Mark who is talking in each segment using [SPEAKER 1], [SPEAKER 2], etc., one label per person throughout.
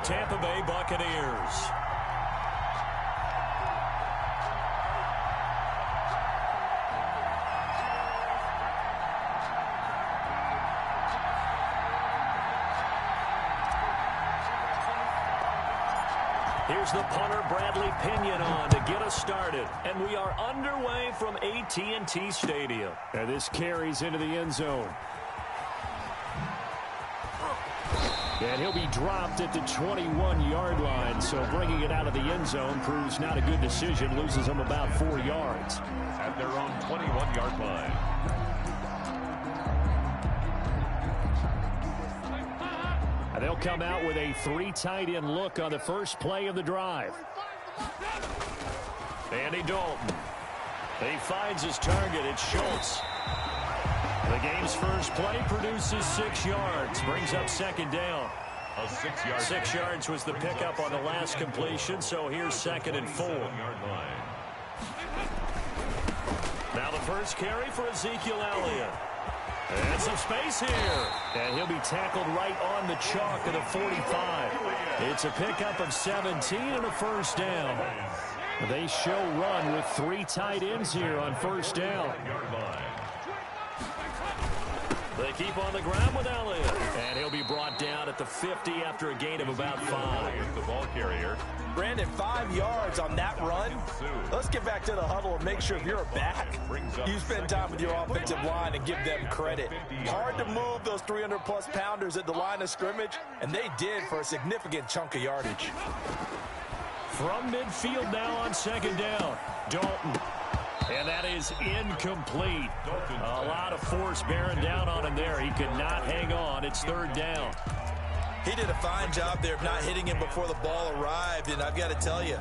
[SPEAKER 1] Tampa Bay Buccaneers. Here's the punter, Bradley Pinion, on to get us started. And we are underway from AT&T Stadium.
[SPEAKER 2] And this carries into the end zone. And he'll be dropped at the 21-yard line. So bringing it out of the end zone proves not a good decision. Loses them about 4 yards.
[SPEAKER 3] At their own 21-yard line.
[SPEAKER 2] They'll come out with a 3 tight end look on the first play of the drive.
[SPEAKER 1] Andy Dalton. He finds his target. It's Schultz. The game's first play produces 6 yards. Brings up second down.
[SPEAKER 3] A 6-yard.
[SPEAKER 1] 6 yards was the pickup on the last completion, so here's 2nd and 4. Now the first carry for Ezekiel Elliott. And some space here. And he'll be tackled right on the chalk of the 45. It's a pickup of 17 and a first down.
[SPEAKER 2] They show run with 3 tight ends here on first down.
[SPEAKER 1] They keep on the ground with Elliott. And he'll be brought down at the 50 after a gain of about 5.
[SPEAKER 3] The ball carrier.
[SPEAKER 4] Brandon, 5 yards on that run. Let's get back to the huddle and make sure if you're a back, you spend time with your offensive line and give them credit. Hard to move those 300-plus pounders at the line of scrimmage, and they did for a significant chunk of yardage.
[SPEAKER 1] From midfield now on second down, Dalton. And that is incomplete. A lot of force bearing down on him there. He could not hang on. It's third down.
[SPEAKER 4] He did a fine job there of not hitting him before the ball arrived, and I've got to tell you,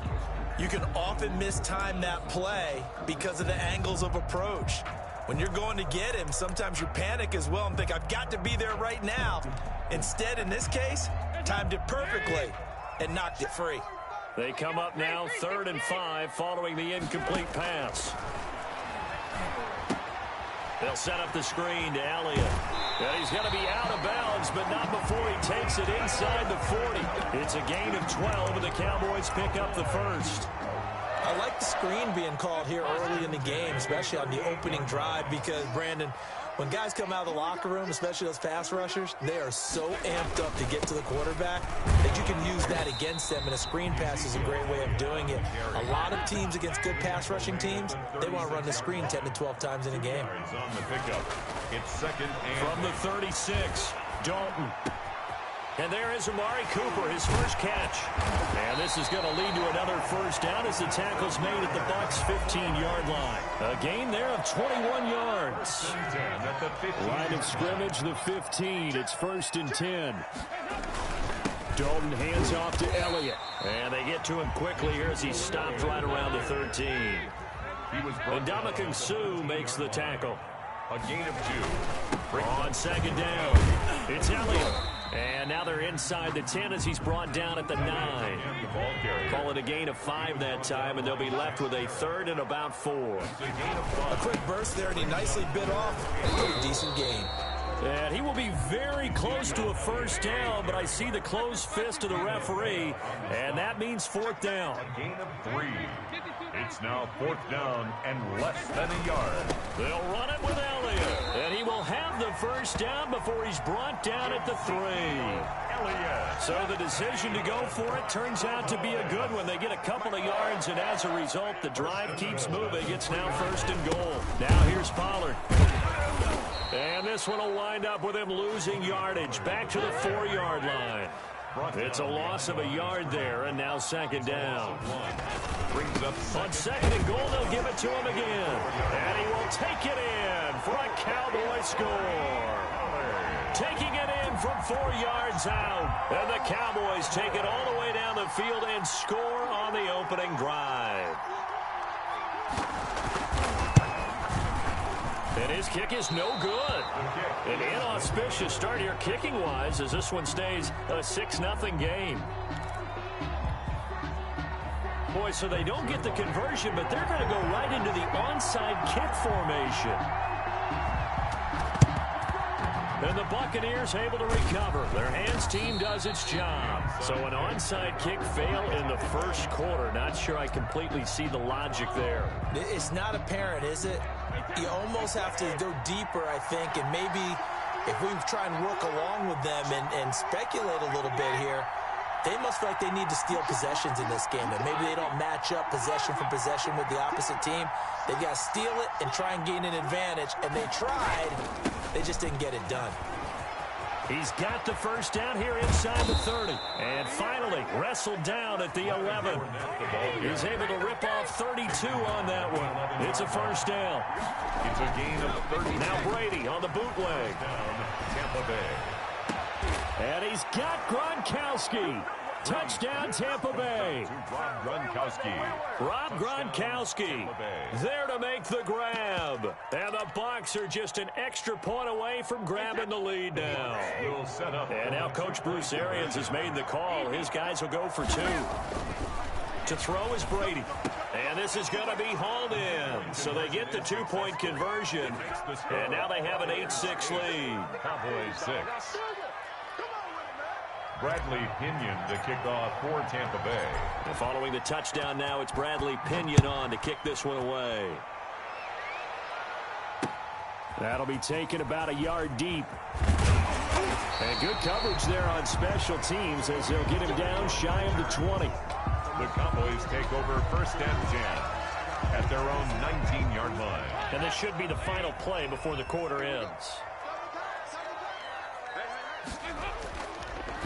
[SPEAKER 4] you can often mistime that play because of the angles of approach. When you're going to get him, sometimes you panic as well and think, I've got to be there right now. Instead, in this case, timed it perfectly and knocked it free.
[SPEAKER 1] They come up now 3rd and 5 following the incomplete pass. They'll set up the screen to Elliott. And he's going to be out of bounds, but not before he takes it inside the 40. It's a gain of 12, and the Cowboys pick up the first.
[SPEAKER 4] I like the screen being called here early in the game, especially on the opening drive, because, Brandon, when guys come out of the locker room, especially those pass rushers, they are so amped up to get to the quarterback that you can use that against them, and a screen pass is a great way of doing it. A lot of teams against good pass rushing teams, they want to run the screen 10 to 12 times in a game.
[SPEAKER 3] On the pickup. It's 2nd and
[SPEAKER 1] from the 36, Dalton. And there is Amari Cooper, his first catch. And this is going to lead to another first down as the tackle's made at the Bucs' 15-yard line. A gain there of 21 yards.
[SPEAKER 2] Line of scrimmage, the 15. It's 1st and 10. Dalton hands off to Elliott.
[SPEAKER 1] And they get to him quickly here as he stopped right around the 13. And Ndamukong Suh makes the tackle.
[SPEAKER 3] A gain of 2.
[SPEAKER 1] On second down, it's Elliott. And now they're inside the 10 as he's brought down at the 9. Call it a gain of 5 that time, and they'll be left with a 3rd and about 4.
[SPEAKER 4] A quick burst there, and he nicely bit off a pretty decent gain.
[SPEAKER 1] And he will be very close to a first down, but I see the closed fist of the referee, and that means 4th down.
[SPEAKER 3] A gain of 3. It's now 4th down and less than a yard.
[SPEAKER 1] They'll run it with Elliott, and he will have the first down before he's brought down at the 3.
[SPEAKER 3] Elliott.
[SPEAKER 1] So the decision to go for it turns out to be a good one. They get a couple of yards, and as a result, the drive keeps moving. It's now 1st and goal. Now here's Pollard. And this one will wind up with him losing yardage back to the 4-yard line. It's a loss of a yard there, and now 2nd down.
[SPEAKER 3] Brings up
[SPEAKER 1] on 2nd and goal, they'll give it to him again. And he will take it in for a Cowboy score. Taking it in from 4 yards out. And the Cowboys take it all the way down the field and score on the opening drive. And his kick is no good. An inauspicious start here kicking-wise as this one stays a 6-0 game. Boy, so they don't get the conversion, but they're going to go right into the onside kick formation. And the Buccaneers able to recover. Their hands team does its job. So an onside kick fail in the first quarter. Not sure I completely see the logic there.
[SPEAKER 4] It's not apparent, is it? You almost have to go deeper, I think, and maybe if we try and work along with them and speculate a little bit here, they must feel like they need to steal possessions in this game, and maybe they don't match up possession for possession with the opposite team. They've got to steal it and try and gain an advantage, and they tried. They just didn't get it done.
[SPEAKER 1] He's got the first down here inside the 30. And finally wrestled down at the 11. He's able to rip off 32 on that one. It's a first down.
[SPEAKER 3] It's a gain of 30.
[SPEAKER 1] Now Brady on the bootleg.
[SPEAKER 3] Tampa Bay.
[SPEAKER 1] And he's got Gronkowski. Touchdown, Tampa Bay. Rob Gronkowski there to make the grab. And the Bucs are just an extra point away from grabbing the lead now. And now Coach Bruce Arians has made the call. His guys will go for 2. To throw is Brady. And this is going to be hauled in. So they get the 2-point conversion. And now they have an 8-6 lead.
[SPEAKER 3] Cowboys 6. Bradley Pinion to kick off for Tampa Bay.
[SPEAKER 1] And following the touchdown now, it's Bradley Pinion on to kick this one away. That'll be taken about a yard deep. And good coverage there on special teams as they'll get him down shy of the 20.
[SPEAKER 3] The Cowboys take over first and 10 at their own 19-yard line.
[SPEAKER 1] And this should be the final play before the quarter ends.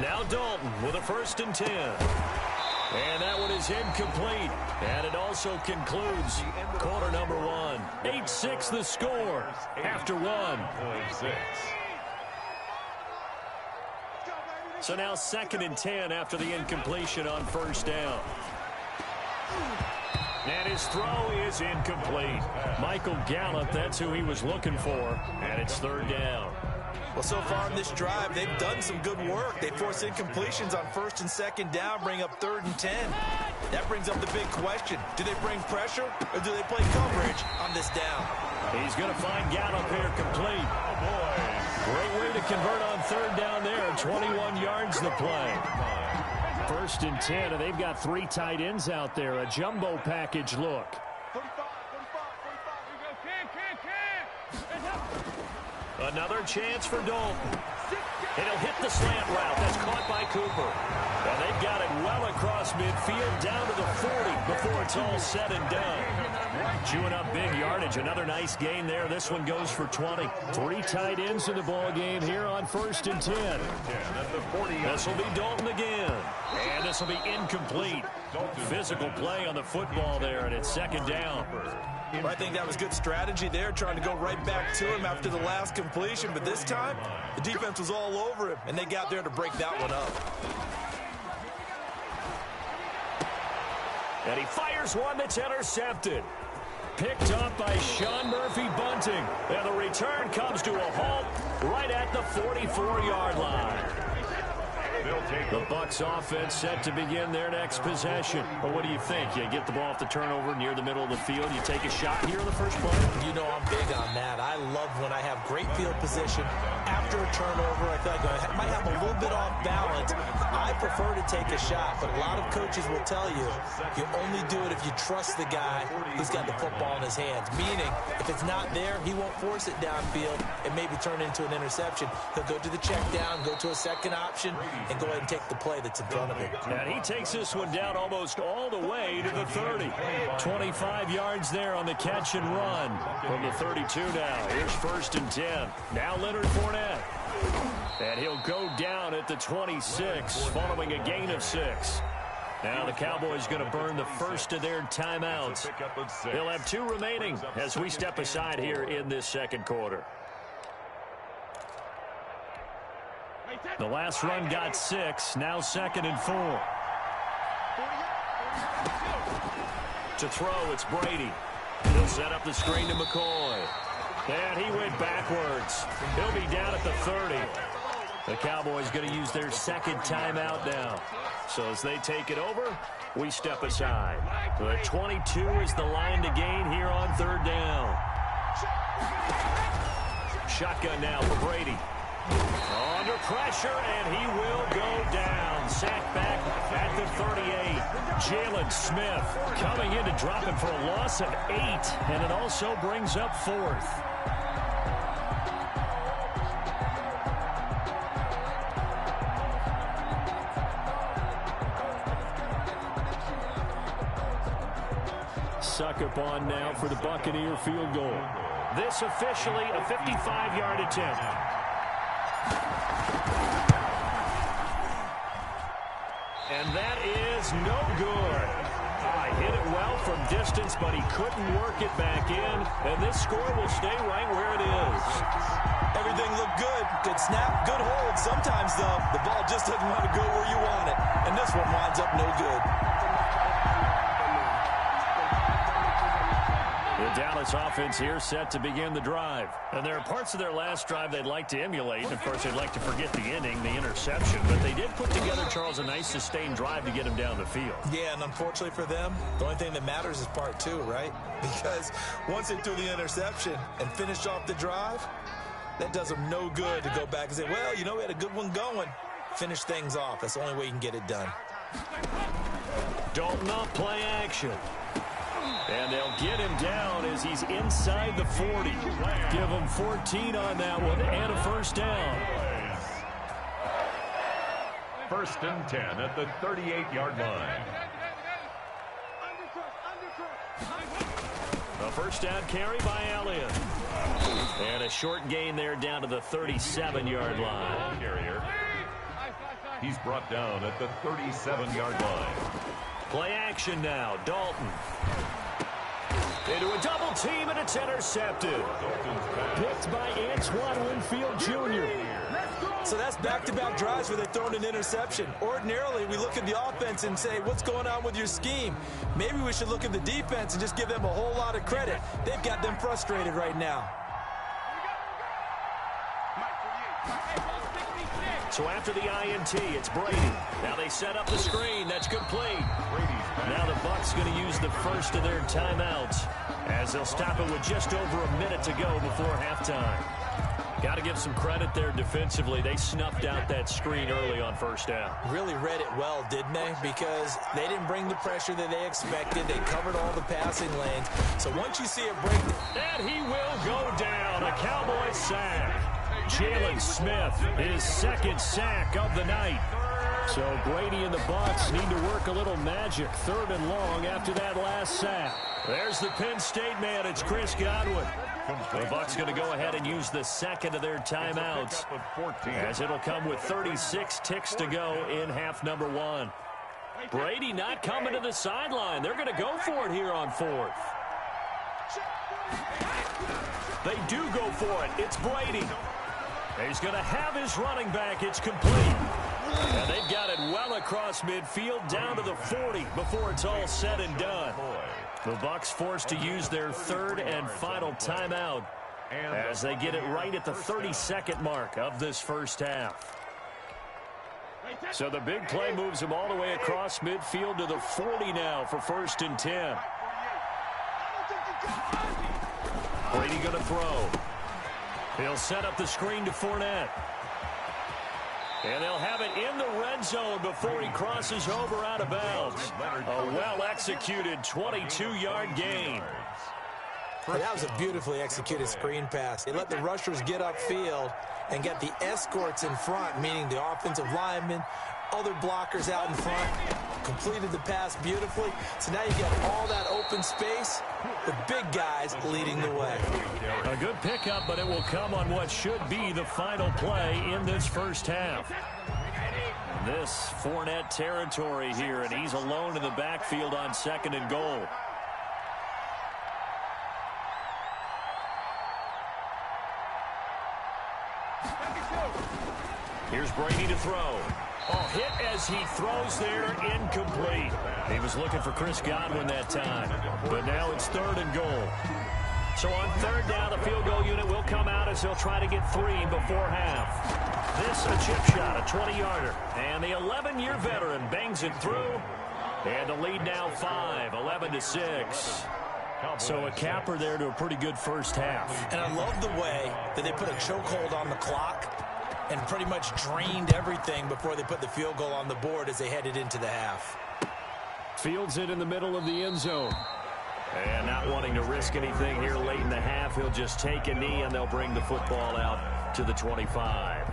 [SPEAKER 1] Now Dalton with a first and 10. And that one is incomplete. And it also concludes quarter number 1. 8-6 the score after 1.
[SPEAKER 3] 6.
[SPEAKER 1] So now 2nd and 10 after the incompletion on first down. And his throw is incomplete. Michael Gallup, that's who he was looking for. And it's 3rd down.
[SPEAKER 4] Well, so far in this drive, they've done some good work. They force incompletions on 1st and 2nd down, bring up 3rd and 10. That brings up the big question. Do they bring pressure or do they play coverage on this down?
[SPEAKER 1] He's going to find Gallup here complete.
[SPEAKER 3] Oh, boy.
[SPEAKER 1] Great way to convert on 3rd down there. 21 yards the play. 1st and 10, and they've got 3 tight ends out there. A jumbo package look. Another chance for Dalton. And he'll hit the slant route. That's caught by Cooper. And they've got it well across midfield down to the 40 before it's all said and done. Chewing up big yardage. Another nice gain there. This one goes for 20. 3 tight ends in the ball game here on 1st and 10. This will be Dalton again. And this will be incomplete. Physical play on the football there, and it's 2nd down.
[SPEAKER 4] Well, I think that was good strategy there, trying to go right back to him after the last completion. But this time, the defense was all over him, and they got there to break that one up.
[SPEAKER 1] And he fires one that's intercepted. Picked up by Sean Murphy-Bunting. And the return comes to a halt right at the 44-yard line. The Bucs offense set to begin their next possession. But what do you think? You get the ball off the turnover near the middle of the field. You take a shot here in the first play?
[SPEAKER 4] You know I'm big on that. I love when I have great field position. After a turnover, I feel like I might have a little bit off balance. I prefer to take a shot, but a lot of coaches will tell you, you only do it if you trust the guy who's got the football in his hands. Meaning, if it's not there, he won't force it downfield and maybe turn it into an interception. He'll go to the check down, go to a second option, and go ahead and take the play that's in front of him.
[SPEAKER 1] And he takes this one down almost all the way to the 30. 25 yards there on the catch and run from the 32 now. Here's 1st and 10. Now Leonard Fournette. And he'll go down at the 26 following a gain of 6. Now the Cowboys going to burn the first of their timeouts. They'll have 2 remaining as we step aside here in this second quarter. The last run got 6. Now 2nd and 4. To throw, it's Brady. He'll set up the screen to McCoy. And he went backwards. He'll be down at the 30. The Cowboys going to use their 2nd timeout now. So as they take it over, we step aside. The 22 is the line to gain here on 3rd down. Shotgun now for Brady. Under pressure, and he will go down. Sacked back at the 38. Jalen Smith coming in to drop him for a loss of 8, and it also brings up 4th. Succop on now for the Buccaneer field goal. This officially a 55-yard attempt. And that is no good. Hit it well from distance, but he couldn't work it back in. And this score will stay right where it is.
[SPEAKER 4] Everything looked good. Good snap, good hold. Sometimes, though, the ball just doesn't want to go where you want it. And this one winds up no good.
[SPEAKER 1] The Dallas offense here set to begin the drive. And there are parts of their last drive they'd like to emulate. And, of course, they'd like to forget the inning, the interception. But they did put together, Charles, a nice sustained drive to get him down the field.
[SPEAKER 4] Yeah, and unfortunately for them, the only thing that matters is part 2, right? Because once they threw the interception and finished off the drive, that does them no good to go back and say, well, you know, we had a good one going. Finish things off. That's the only way you can get it done.
[SPEAKER 1] Dalton off play action. And they'll get him down as he's inside the 40. Give him 14 on that one and a first down.
[SPEAKER 3] 1st and 10 at the 38-yard line.
[SPEAKER 1] A first down carry by Elliott. And a short gain there down to the 37-yard line.
[SPEAKER 3] Carrier. He's brought down at the 37-yard line.
[SPEAKER 1] Play action now. Dalton. Into a double team, and it's intercepted. Picked by Antoine Winfield Jr.
[SPEAKER 4] So that's back-to-back drives where they're throwing an interception. Ordinarily, we look at the offense and say, what's going on with your scheme? Maybe we should look at the defense and just give them a whole lot of credit. They've got them frustrated right now.
[SPEAKER 1] So after the INT, it's Brady. Now they set up the screen. That's complete. Now the Bucs going to use the first of their timeouts as they'll stop it with just over a minute to go before halftime. Got to give some credit there defensively. They snuffed out that screen early on first down.
[SPEAKER 4] Really read it well, didn't they? Because they didn't bring the pressure that they expected. They covered all the passing lanes. So once you see it break...
[SPEAKER 1] And he will go down. A Cowboy sack. Jalen Smith, his 2nd sack of the night. So Brady and the Bucs need to work a little magic. 3rd and long after that last sack. There's the Penn State man. It's Chris Godwin. The Bucs going to go ahead and use the 2nd of their timeouts, as it'll come with 36 ticks to go in half number 1. Brady not coming to the sideline. They're going to go for it here on 4th. They do go for it. It's Brady. He's going to have his running back. It's complete. And they've got it well across midfield down to the 40 before it's all said and done. The Bucs forced to use their 3rd and final timeout as they get it right at the 32nd mark of this first half. So the big play moves them all the way across midfield to the 40 now for 1st and 10. Brady going to throw. He'll set up the screen to Fournette. And they'll have it in the red zone before he crosses over out of bounds. A well-executed 22-yard gain.
[SPEAKER 4] And that was a beautifully executed screen pass. They let the rushers get upfield and get the escorts in front, meaning the offensive linemen, other blockers out in front. Completed the pass beautifully. So now you get all that open space with big guys leading the way.
[SPEAKER 1] A good pickup, but it will come on what should be the final play in this first half. This Fournette territory here, and he's alone in the backfield on 2nd and goal. Here's Brady to throw. Oh, hit as he throws there, incomplete. He was looking for Chris Godwin that time, but now it's 3rd and goal. So on 3rd down, the field goal unit will come out as they'll try to get 3 before half. This a chip shot, a 20-yarder, and the 11-year veteran bangs it through, and the lead now 5, 11-6. So a capper there to a pretty good first half.
[SPEAKER 4] And I love the way that they put a chokehold on the clock. and pretty much drained everything before they put the field goal on the board as they headed into the half.
[SPEAKER 2] Fields it in the middle of the end zone. And not wanting to risk anything here late in the half, he'll just take a knee, and they'll bring the football out to the 25.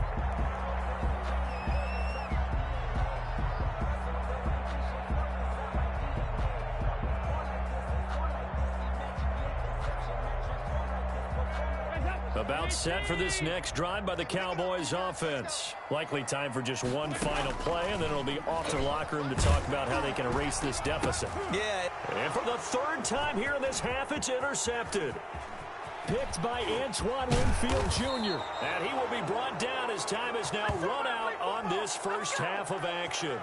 [SPEAKER 2] About set for this next drive by the Cowboys offense. Likely time for just one final play, and then it'll be off to the locker room to talk about how they can erase this deficit.
[SPEAKER 4] Yeah.
[SPEAKER 2] And for the third time here in this half, it's intercepted. Picked by Antoine Winfield Jr. And he will be brought down as time is now run out on this first half of action.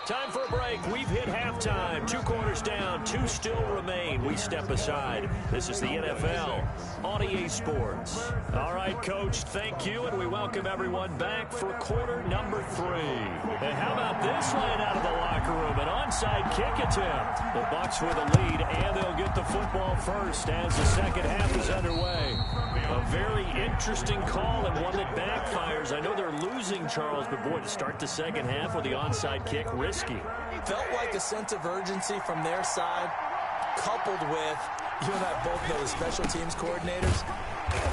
[SPEAKER 2] Time for a break. We've hit halftime. 2 quarters down. 2 still remain. We step aside. This is the NFL on EA Sports. All right, Coach, thank you, and we welcome everyone back for quarter number 3. And how about this line out of the locker room? An onside kick attempt. The Bucs with a lead, and they'll get the football first as the second half is underway. A very interesting call and one that backfires. I know they're losing, Charles, but boy, to start the second half with the onside kick, risky.
[SPEAKER 4] Felt like a sense of urgency from their side, coupled with, you and I both know the special teams coordinators,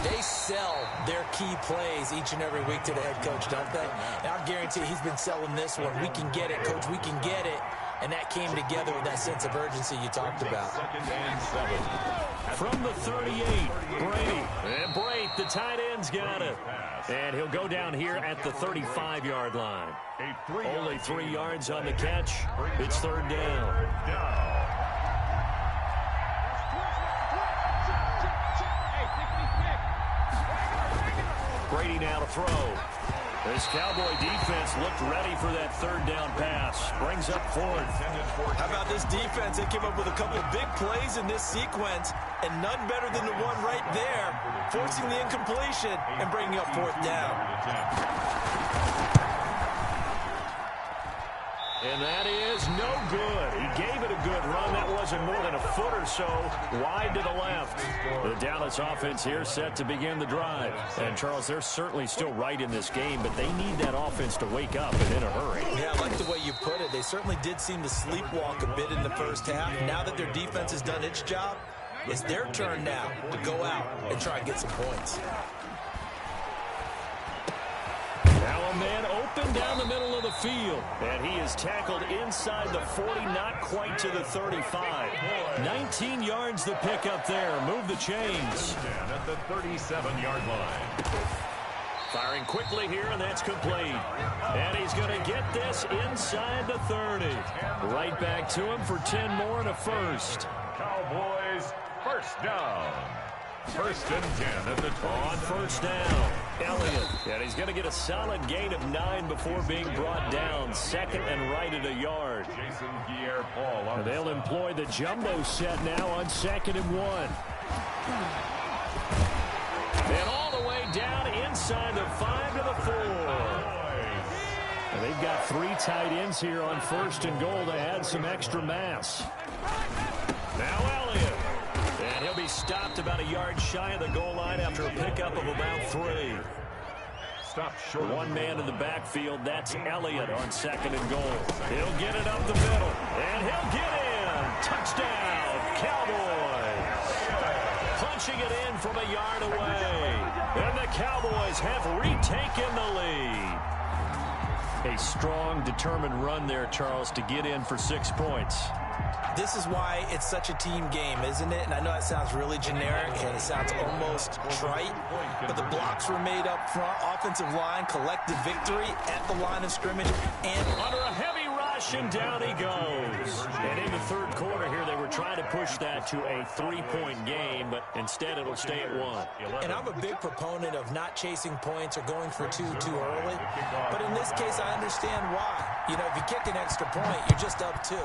[SPEAKER 4] they sell their key plays each and every week to the head coach, don't they? And I guarantee he's been selling this one. We can get it, Coach, we can get it. And that came together with that sense of urgency you talked about.
[SPEAKER 2] From the 38, Brady. And Brady, the tight end's got it. And he'll go down here at the 35-yard line. Only 3 yards on the catch. It's third down. Brady now to throw. This Cowboy defense looked ready for that third down pass. Brings up fourth.
[SPEAKER 4] How about this defense? They came up with a couple of big plays in this sequence, and none better than the one right there, forcing the incompletion and bringing up fourth down.
[SPEAKER 2] And that is no good. He gave it a good run. That wasn't more than a foot or so wide to the left. The Dallas offense here set to begin the drive. And, Charles, they're certainly still right in this game, but they need that offense to wake up and in a hurry.
[SPEAKER 4] Yeah, I like the way you put it. They certainly did seem to sleepwalk a bit in the first half. Now that their defense has done its job, it's their turn now to go out and try and get some points.
[SPEAKER 2] Now a man open down the middle of the field. And he is tackled inside the 40, not quite to the 35. 19 yards the pick up there. Move the chains.
[SPEAKER 3] At the 37-yard line.
[SPEAKER 2] Firing quickly here, and that's complete. And he's going to get this inside the 30. Right back to him for 10 more and a first.
[SPEAKER 3] Cowboys first down. First and 10 at the 20.
[SPEAKER 2] On first down, Elliott. And he's going to get a solid gain of 9 before being brought down. Second and right at a yard.
[SPEAKER 3] Jason Pierre-Paul.
[SPEAKER 2] And they'll employ the jumbo set now on 2nd and 1. And all the way down inside the 5 to the 4. And they've got 3 tight ends here on 1st and goal to add some extra mass. Now Elliott. And he'll be stopped about a yard shy of the goal line after a pickup of about 3.
[SPEAKER 3] Stop short.
[SPEAKER 2] One man in the backfield. That's Elliott on 2nd and goal. He'll get it up the middle. And he'll get in. Touchdown, Cowboys. Punching it in from a yard away. And the Cowboys have retaken the lead. A strong, determined run there, Charles, to get in for 6 points.
[SPEAKER 4] This is why it's such a team game, isn't it? And I know that sounds really generic and it sounds almost trite, but the blocks were made up front. Offensive line, collective victory at the line of scrimmage, and
[SPEAKER 2] under a heavy rush, and down he goes. And in the third quarter here, they were trying to push that to a 3-point game, but instead it'll stay at 1.
[SPEAKER 4] And I'm a big proponent of not chasing points or going for 2 too early, but in this case, I understand why. You know, if you kick an extra point, you're just up 2,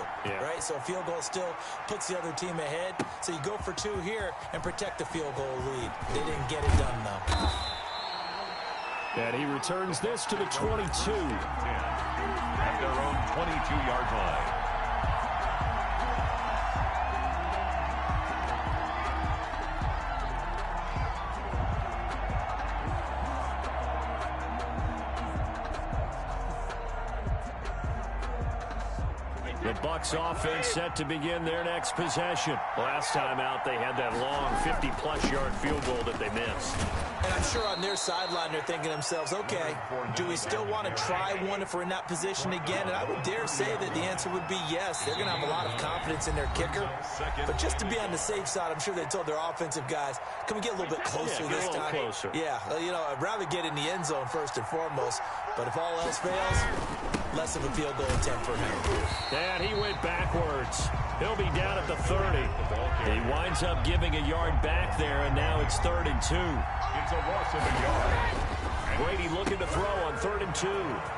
[SPEAKER 4] right? So a field goal still puts the other team ahead. So you go for 2 here and protect the field goal lead. They didn't get it done, though.
[SPEAKER 2] And he returns this to the 22.
[SPEAKER 3] At their own 22-yard line.
[SPEAKER 1] The Bucs offense set to begin their next possession. Last time out, they had that long 50-plus yard field goal that they missed.
[SPEAKER 4] And I'm sure on their sideline they're thinking to themselves, okay, do we still want to try one if we're in that position again? And I would dare say that the answer would be yes. They're going to have a lot of confidence in their kicker. But just to be on the safe side, I'm sure they told their offensive guys, can we get a little bit closer this time?
[SPEAKER 1] Closer.
[SPEAKER 4] Yeah, you know, I'd rather get in the end zone first and foremost. But if all else fails, less of a field goal attempt for him.
[SPEAKER 1] And he went backwards. He'll be down at the 30. He winds up giving a yard back there, and now it's 3rd and 2.
[SPEAKER 3] It's a loss of a yard.
[SPEAKER 1] Brady looking to throw on 3rd and 2.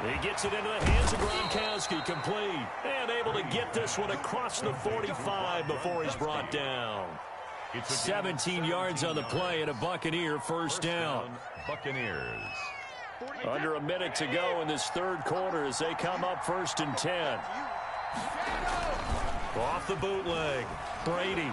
[SPEAKER 1] He gets it into the hands of Gronkowski, complete. And able to get this one across the 45 before he's brought down. 17 yards on the play and a Buccaneer first down.
[SPEAKER 3] Buccaneers.
[SPEAKER 1] Under a minute to go in this third quarter as they come up 1st and 10. Off the bootleg, Brady.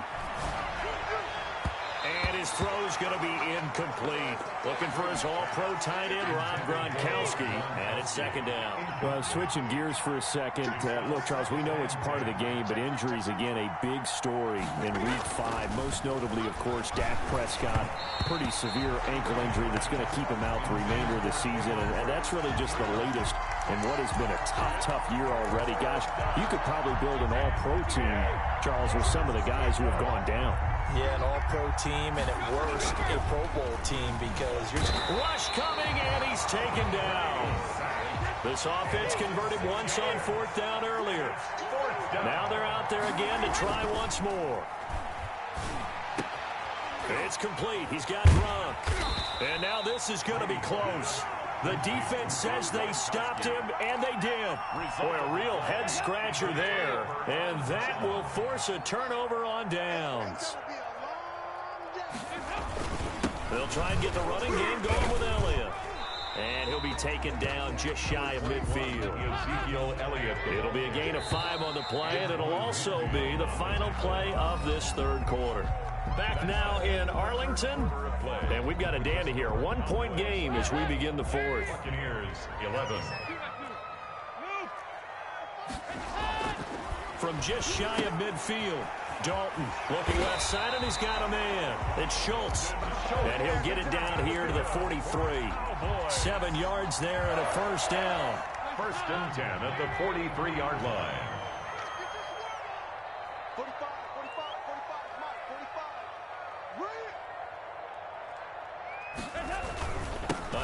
[SPEAKER 1] And his throw's going to be incomplete. Looking for his all-pro tight end, Rob Gronkowski. And it's 2nd down.
[SPEAKER 2] Well, switching gears for a second. Look, Charles, we know it's part of the game, but injuries, again, a big story in Week 5. Most notably, of course, Dak Prescott. Pretty severe ankle injury that's going to keep him out the remainder of the season. And that's really just the latest in what has been a tough year already. Gosh, you could probably build an all-pro team, Charles, with some of the guys who have gone down.
[SPEAKER 4] Yeah, an all-pro team, and at worst, a Pro Bowl team, because you're...
[SPEAKER 1] Rush coming, and he's taken down. This offense converted once on 4th down earlier. Now they're out there again to try once more. It's complete. He's got Gronk. And now this is going to be close. The defense says they stopped him, and they did. Boy, a real head-scratcher there. And that will force a turnover on downs. They'll try and get the running game going with Elliott. And he'll be taken down just shy of midfield.
[SPEAKER 3] Ezekiel Elliott.
[SPEAKER 1] It'll be a gain of 5 on the play, and it'll also be the final play of this third quarter. Back now in Arlington, and we've got a dandy here. 1-point game as we begin the 4th.
[SPEAKER 3] Buccaneers 11.
[SPEAKER 1] From just shy of midfield, Dalton looking left side, and he's got a man. It's Schultz, and he'll get it down here to the 43. 7 yards there and a first down.
[SPEAKER 3] 1st and 10 at the 43-yard line.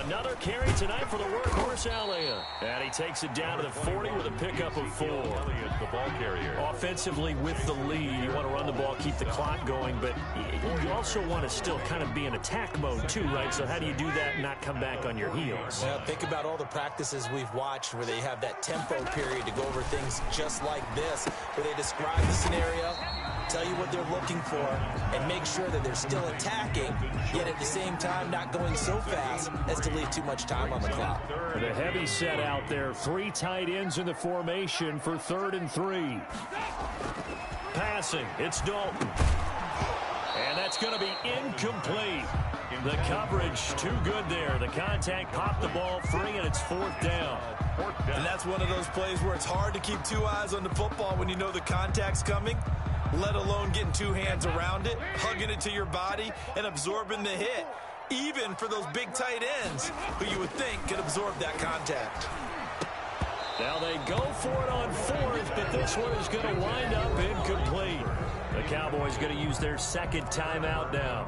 [SPEAKER 1] Another carry tonight for the workhorse Elliott. And he takes it down to the 40 with a pickup of 4.
[SPEAKER 3] Elliott, the ball carrier.
[SPEAKER 1] Offensively with the lead, you want to run the ball, keep the clock going, but you also want to still kind of be in attack mode too, right? So how do you do that and not come back on your heels?
[SPEAKER 4] Well, think about all the practices we've watched where they have that tempo period to go over things just like this, where they describe the scenario, tell you what they're looking for, and make sure that they're still attacking, yet at the same time not going so fast as to leave too much time on the clock.
[SPEAKER 1] The heavy set out there. 3 tight ends in the formation for 3rd and 3. Passing, it's Dalton. And that's going to be incomplete. The coverage too good there. The contact popped the ball free, and it's 4th down.
[SPEAKER 4] And that's one of those plays where it's hard to keep 2 eyes on the football when you know the contact's coming, let alone getting 2 hands around it, hugging it to your body, and absorbing the hit, even for those big tight ends who you would think could absorb that contact.
[SPEAKER 1] Now they go for it on 4th, but this one is going to wind up incomplete. The Cowboys going to use their 2nd timeout now.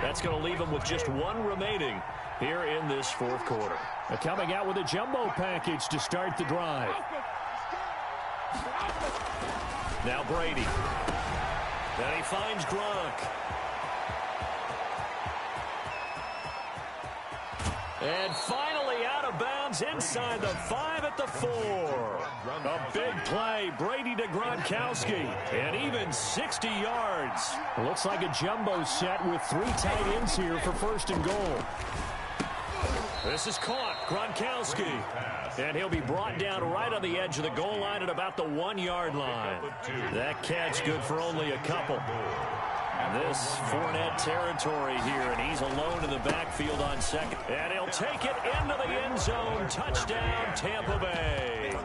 [SPEAKER 1] That's going to leave them with just 1 remaining here in this 4th quarter. They're coming out with a jumbo package to start the drive. Now Brady. Then he finds Gronk. And finally out of bounds inside the 5 at the 4. A big play. Brady to Gronkowski. And even 60 yards. Looks like a jumbo set with 3 tight ends here for 1st and goal. This is caught. Gronkowski. And he'll be brought down right on the edge of the goal line at about the 1-yard line. That catch good for only a couple. This Fournette territory here, and he's alone in the backfield on 2nd. And he'll take it into the end zone. Touchdown, Tampa Bay.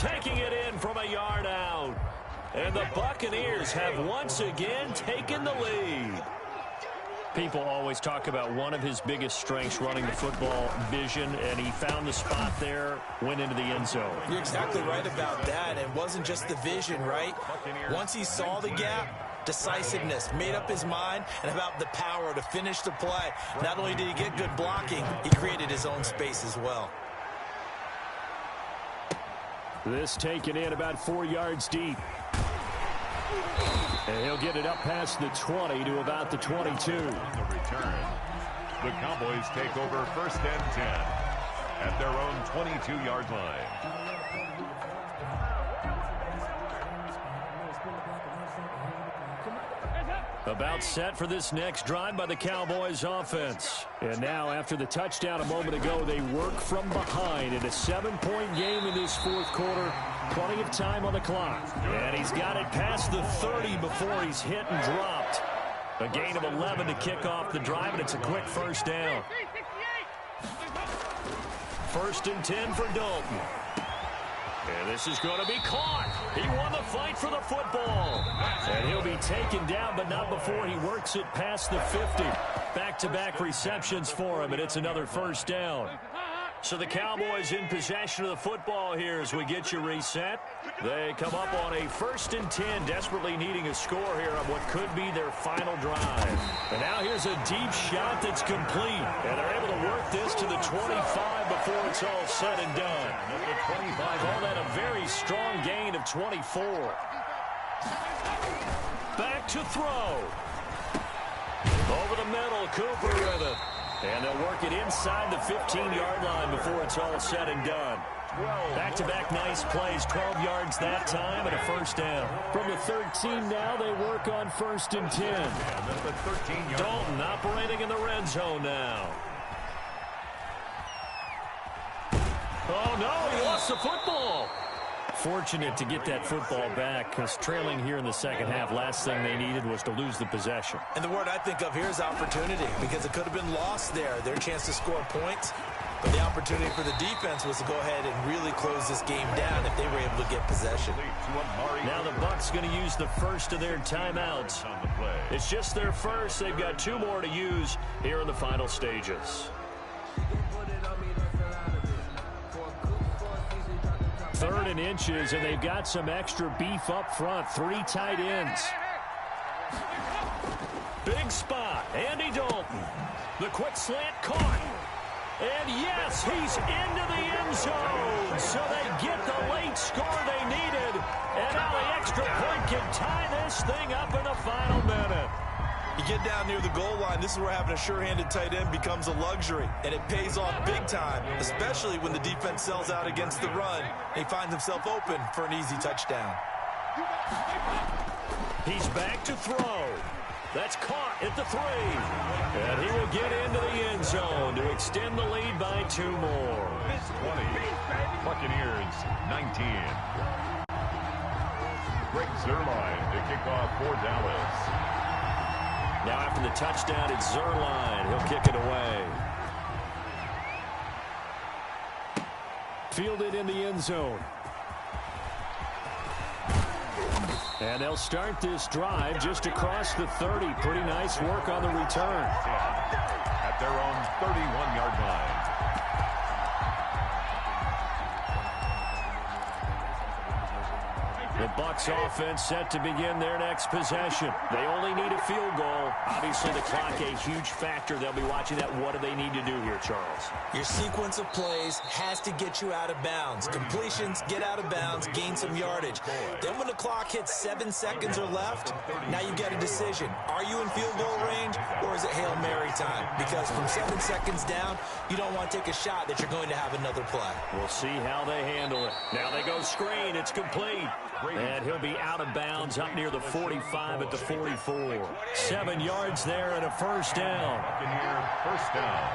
[SPEAKER 2] taking it in from a yard out. And the Buccaneers have once again taken the lead.
[SPEAKER 1] People always talk about one of his biggest strengths running the football, vision, and he found the spot there, went into the end zone.
[SPEAKER 4] You're exactly right about that. It wasn't just the vision, right? Once he saw the gap, decisiveness, made up his mind, and about the power to finish the play. Not only did he get good blocking, he created his own space as well.
[SPEAKER 1] This taken in about 4 yards deep. And he'll get it up past the 20 to about the 22.
[SPEAKER 3] On the return, the Cowboys take over 1st and 10 at their own 22-yard line.
[SPEAKER 1] About set for this next drive by the Cowboys offense. And now after the touchdown a moment ago, they work from behind in a 7-point game in this 4th quarter. Plenty of time on the clock. And he's got it past the 30 before he's hit and dropped. A gain of 11 to kick off the drive, and it's a quick first down. 1st and 10 for Dalton. And this is going to be caught. He won the fight for the football. And he'll be taken down, but not before he works it past the 50. Back-to-back receptions for him, and it's another first down. So the Cowboys in possession of the football here as we get you reset. They come up on a 1st and 10, desperately needing a score here on what could be their final drive. And now here's a deep shot that's complete. And they're able to work this to the 25 before it's all said and done. Call that a very strong gain of 24. Back to throw. Over the middle, Cooper with it. And they'll work it inside the 15-yard line before it's all said and done. Back-to-back nice plays, 12 yards that time, and a first down. From the 13 now, they work on 1st and 10. Dalton operating in the red zone now. Oh, no, he lost the football. Fortunate to get that football back because trailing here in the second half, last thing they needed was to lose the possession.
[SPEAKER 4] And the word I think of here is opportunity because it could have been lost there. Their chance to score points. But the opportunity for the defense was to go ahead and really close this game down if they were able to get possession.
[SPEAKER 1] Now the Bucs going to use the first of their timeouts. It's just their first. They've got 2 more to use here in the final stages. 3rd and inches, and they've got some extra beef up front. 3 tight ends. Big spot. Andy Dalton. The quick slant caught. And yes, he's into the end zone. So they get the late score they needed. And now the extra point can tie this thing up in the final minute.
[SPEAKER 4] You get down near the goal line, this is where having a sure-handed tight end becomes a luxury. And it pays off big time, especially when the defense sells out against the run. And he finds himself open for an easy touchdown.
[SPEAKER 1] He's back to throw. That's caught at the 3. And he will get into the end zone to extend the lead by 2 more.
[SPEAKER 3] 20. Buccaneers 19. Greg Zuerlein to kick off for Dallas.
[SPEAKER 1] Now after the touchdown, it's Zuerlein. He'll kick it away. Fielded in the end zone. And they'll start this drive just across the 30. Pretty nice work on the return.
[SPEAKER 3] At their own 31-yard line.
[SPEAKER 1] The Bucs offense set to begin their next possession. They only need a field goal. Obviously, the clock a huge factor. They'll be watching that. What do they need to do here, Charles?
[SPEAKER 4] Your sequence of plays has to get you out of bounds. Completions, get out of bounds, gain some yardage. Then when the clock hits 7 seconds or left, now you get a decision. Are you in field goal range or is it Hail Mary time? Because from 7 seconds down, you don't want to take a shot that you're going to have another play.
[SPEAKER 1] We'll see how they handle it. Now they go screen. It's complete. And he'll be out of bounds up near the 45 at the 44. 7 yards there and a first down.
[SPEAKER 3] Buccaneer first down.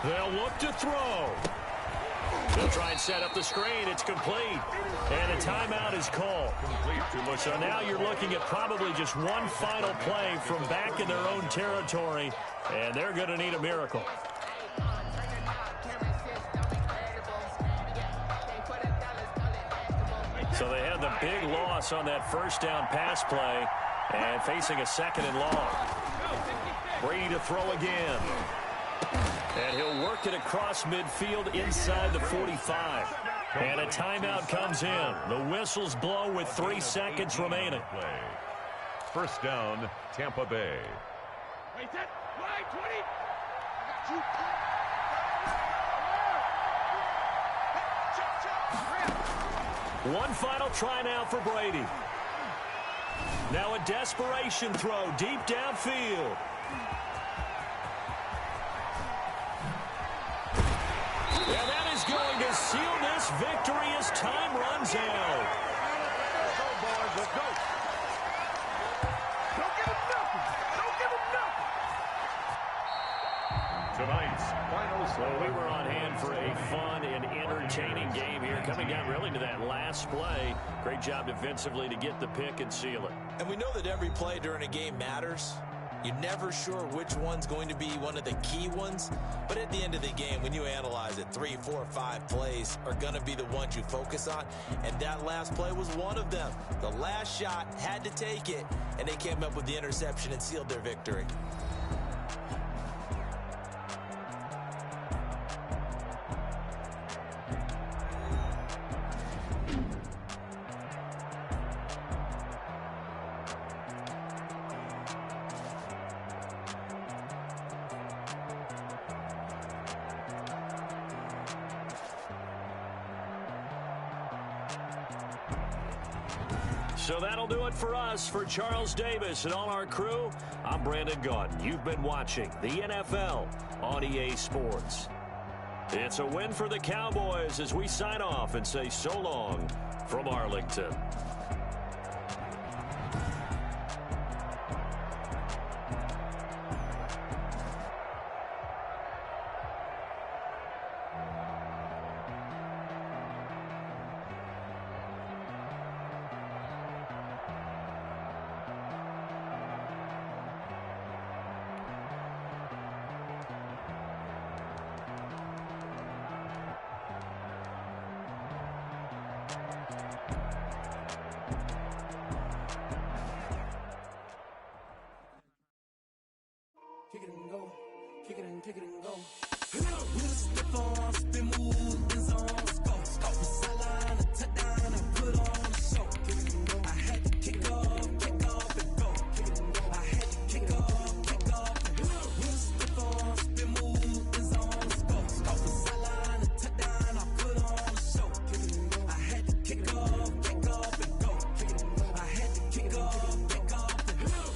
[SPEAKER 1] They'll look to throw. They'll try and set up the screen. It's complete. And a timeout is called. So now you're looking at probably just one final play from back in their own territory. And they're going to need a miracle. So they had the big loss on that first down pass play and facing a second and long. Brady to throw again. And he'll work it across midfield inside the 45. And a timeout comes in. The whistles blow with 3 seconds remaining.
[SPEAKER 3] First down, Tampa Bay.
[SPEAKER 1] One final try now for Brady. Now a desperation throw deep downfield. And that is going to seal this victory as time runs out.
[SPEAKER 3] Let's go, boys. Let's go. Don't give him nothing. Don't give him nothing. Tonight's final score.
[SPEAKER 1] Well, we were on hand for a fun and entertaining game here. Coming down really to that last play. Great job defensively to get the pick and seal it.
[SPEAKER 4] And we know that every play during a game matters. You're never sure which one's going to be one of the key ones. But at the end of the game, when you analyze it, 3, 4, 5 plays are going to be the ones you focus on. And that last play was one of them. The last shot had to take it, and they came up with the interception and sealed their victory.
[SPEAKER 1] So that'll do it for us. For Charles Davis and all our crew, I'm Brandon Gaudin. You've been watching the NFL on EA Sports. It's a win for the Cowboys as we sign off and say so long from Arlington.
[SPEAKER 5] Kick it and go. Kick it and go. With a stiff arm, spin move, in zone, let's go. From sideline to touchdown, I put on a show. Kick it and go. I had to kick off and go. Kick it and go. I had to kick off and go. With a stiff arm, spin move, in zone, let's go. From sideline to touchdown, I put on a show. Kick it and go. I had to kick off and go. Kick it and go. I had to kick off and go.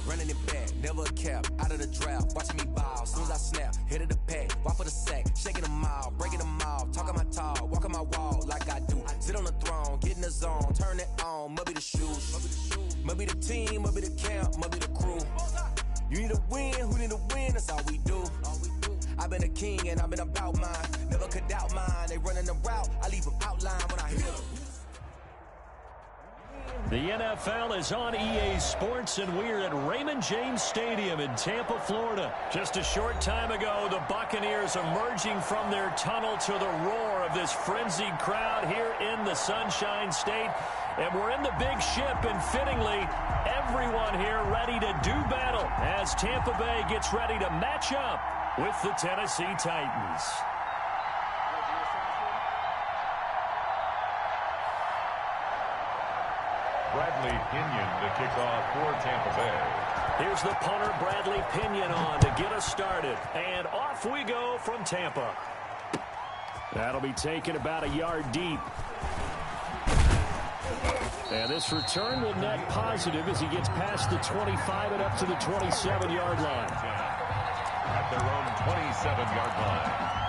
[SPEAKER 5] Running it back, never a cap, out of the draft, watching me ball, soon as I snap, hit of the pack, walk for the sack, shaking them out, breaking them out, talking my talk, walking my wall like I do, sit on the throne, get in the zone, turn it on, must be the shoes, must be the team, must be the camp, must be the crew, you need to win, who need to win, that's all we do, I've been a king and I've been about mine, never could doubt mine, they running the route, I leave them outline when I hit them.
[SPEAKER 1] The NFL is on EA Sports, and we're at Raymond James Stadium in Tampa, Florida. Just a short time ago, the Buccaneers emerging from their tunnel to the roar of this frenzied crowd here in the Sunshine State. And we're in the big ship, and fittingly, everyone here ready to do battle as Tampa Bay gets ready to match up with the Tennessee Titans.
[SPEAKER 3] Bradley Pinion to kick off for Tampa Bay.
[SPEAKER 1] Here's the punter, Bradley Pinion, on to get us started. And off we go from Tampa. That'll be taken about a yard deep. And this return will net positive as he gets past the 25 and up to the 27-yard line.
[SPEAKER 3] At their own 27-yard line.